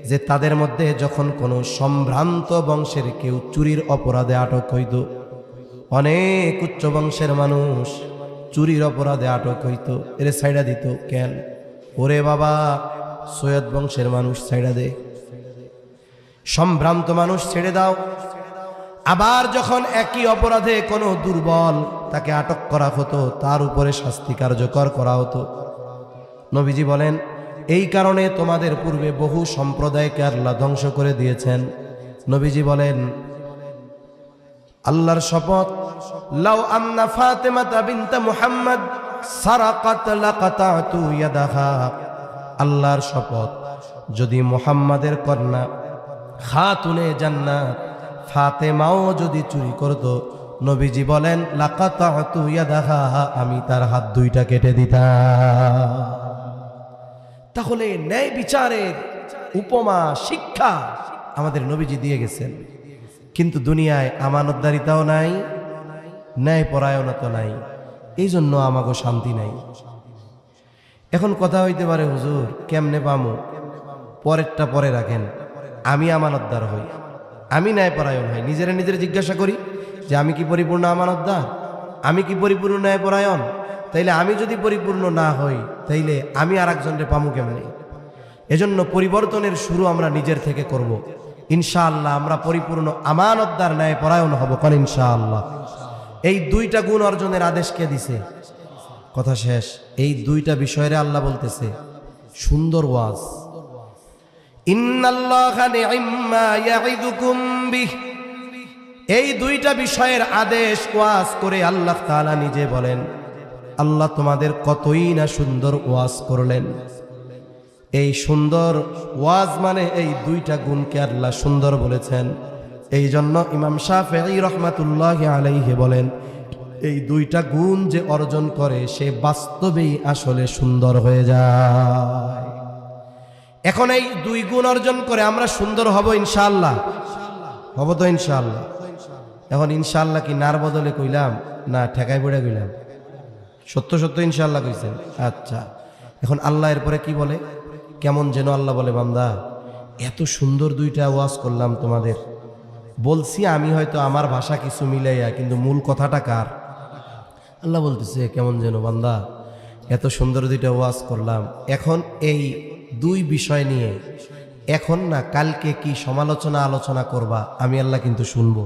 যে তাদের মধ্যে যখন কোনো সম্ভ্রান্ত বংশের কেউ চুরির অপরাধে আটক হইত, অনেক উচ্চ বংশের মানুষ চুরির অপরাধে আটক হইত, এর ছাইড়া দিত। কেন? ওরে বাবা, সৈয়দ বংশের মানুষ ছাইড়া দে, সম্ভ্রান্ত মানুষ ছেড়ে দাও। আবার যখন একই অপরাধে কোনো দুর্বল তাকে আটক করা হতো, তার উপরে শাস্তি কার্যকর করা হতো। নবীজি বলেন, এই কারণে তোমাদের পূর্বে বহু সম্প্রদায়কে আল্লাহ ধ্বংস করে দিয়েছেন। নবীজি বলেন, আল্লাহর শপথ, লাউ আন্না ফাতিমাতা বিনতা মুহাম্মদ সারাকাত লাকাতাতু ইয়াদাহা। আল্লাহর শপথ, যদি মুহাম্মাদের কন্যা খাতুনে জান্নাত ফাতেমাও যদি চুরি করত, নবীজি বলেন লাকাতাতু ইয়াদাহা, আমি তার হাত দুইটা কেটে দিতাম। তাহলে ন্যায় বিচারের উপমা শিক্ষা আমাদের নবীজি দিয়ে গেছেন। কিন্তু দুনিয়ায় আমানতদারিতাও নাই, ন্যায় পরায়ণতা নাই, এই জন্য আমাগো শান্তি নাই। এখন কথা হইতে পারে, হুজুর কেমনে পামু? পরেরটা পরে রাখেন, আমি আমানতদার হই, আমি ন্যায় পরায়ণ হই। নিজেরা নিজের জিজ্ঞাসা করি যে আমি কি পরিপূর্ণ আমানতদার, আমি কি পরিপূর্ণ ন্যায় পরায়ণ? তাইলে আমি যদি পরিপূর্ণ না হই, তাইলে আমি আর একজনকে পামু কেমনে? এজন্য পরিবর্তনের শুরু আমরা নিজের থেকে করব। ইনশাআল্লাহ আমরা পরিপূর্ণ আমানতদার ন্যায় পরায়ণ হব, কোন ইনশাআল্লাহ। এই দুইটা গুণ অর্জনের আদেশ কে দিছে? কথা শেষ। এই দুইটা বিষয়ে আল্লাহ বলতেছে সুন্দর ওয়াজ, ইন্নাল্লাহা নি'ম্মা ইয়া'iদুকুম বিহ। এই দুইটা বিষয়ের আদেশ ওয়াজ করে আল্লাহ তাআলা নিজে বলেন, আল্লাহ তোমাদের কতই না সুন্দর ওয়াজ করলেন। এই সুন্দর ওয়াজ মানে এই দুইটা গুণকে আল্লাহ সুন্দর বলেছেন। এই জন্য ইমাম শাফিঈ রাহমাতুল্লাহি আলাইহি বলেন, এই দুইটা গুণ যে অর্জন করে সে বাস্তবেই আসলে সুন্দর হয়ে যায়। এখন এই দুই গুণ অর্জন করে আমরা সুন্দর হব ইনশাআল্লাহ, হব তো ইনশাআল্লাহ। এখন ইনশাআল্লাহ কি নার বদলে কইলাম না ঠেকাই পড়ে কইলাম? সত্য সত্য ইনশাআল্লাহ কইছেন। আচ্ছা, এখন আল্লাহ এরপরে কি বলে? কেমন যেন আল্লাহ বলে, বান্দা এত সুন্দর দুইটা ওয়াজ করলাম তোমাদের, বলছি আমি হয়তো আমার ভাষা কিছু মিলাইয়া, কিন্তু মূল কথাটা কার? আল্লাহ বলতেছে কেমন যেন, বান্দা এত সুন্দর দুইটা ওয়াজ করলাম, এখন এই দুই বিষয় নিয়ে এখন না কালকে কি সমালোচনা আলোচনা করবা আমি আল্লাহ কিন্তু শুনবো।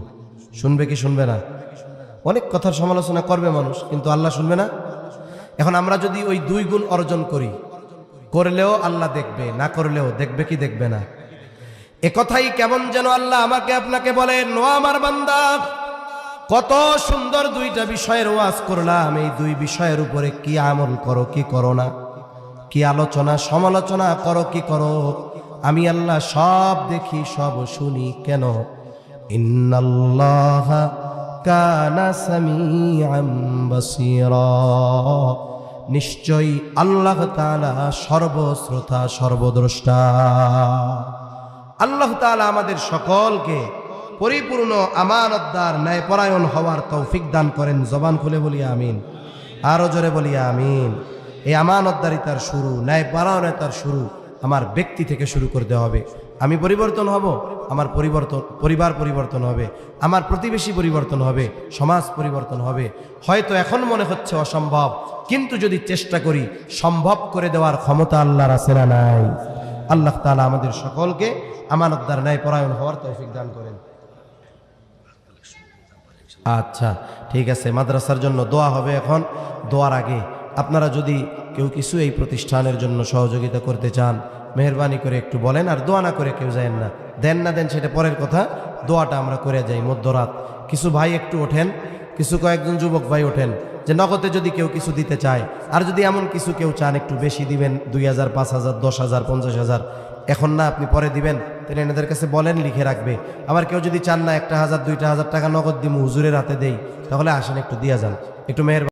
শুনবে কি শুনবে না? অনেক কথার সমালোচনা করবে মানুষ, কিন্তু আল্লাহ শুনবে না। এখন আমরা যদি ওই 2 গুণ অর্জন করি, করলেও আল্লাহ দেখবে, না করলেও দেখবে কি দেখবে না? একথাই কেমন যেন আল্লাহ আমাকে আপনাকে বলেন, ও আমার বান্দা, কত সুন্দর 2টা বিষয়ের ওয়াজ করলাম, এই 2 বিষয়ের উপরে কি আমল করো কি করো না, কি আলোচনা সমালোচনা করো কি করো, আমি আল্লাহ সব দেখি সব শুনি। কেন? ইন্নাল্লাহা কানা সামিআম বাসীরা, নিশ্চয়ই আল্লাহ তাআলা সর্বশ্রোতা সর্বদ্রষ্টা। আল্লাহ তাআলা আমাদের সকলকে পরিপূর্ণ আমানতদার ন্যায়পরায়ণ হওয়ার তৌফিক দান করেন। জবান খুলে বলি আমিন, আরো জোরে বলি আমিন। এই আমানতদারিতার শুরু, ন্যায়পরায়ণতার শুরু আমার ব্যক্তি থেকে শুরু করতে হবে। আমি পরিবর্তন হব, আমার পরিবার পরিবর্তন হবে, আমার প্রতিবেশী পরিবর্তন হবে, সমাজ পরিবর্তন হবে। হয়তো এখন মনে হচ্ছে অসম্ভব, কিন্তু যদি চেষ্টা করি সম্ভব করে দেওয়ার ক্ষমতা আল্লাহর আছে না নাই? আল্লাহ তাআলা আমাদের সকলকে আমানতদার ন্যায়পরায়ণ হওয়ার তৌফিক দান করেন। আচ্ছা ঠিক আছে, মাদ্রাসার জন্য দোয়া হবে। এখন দোয়ার আগে আপনারা যদি কেউ কিছু এই প্রতিষ্ঠানের জন্য সহযোগিতা করতে চান, মেহরবানি করে একটু বলেন। আর দোয়া না করে কেউ যায়েন না, দেন না দেন সেটা পরের কথা, দোয়াটা আমরা করে যাই মধ্যরাত। কিছু ভাই একটু ওঠেন, কিছু কয়েকজন যুবক ভাই ওঠেন, যে নগদে যদি কেউ কিছু দিতে চায়, আর যদি এমন কিছু কেউ চান একটু বেশি দিবেন, 2000, 5000, 10,000, 50,000, এখন না আপনি পরে দিবেন, তাহলে এনাদের কাছে বলেন, লিখে রাখবে। আবার কেউ যদি চান না 1,000, 2,000 টাকা নগদ দিমু হুজুরের হাতে দেই, তাহলে আসেন একটু দিয়া যান, একটু মেহরবানি।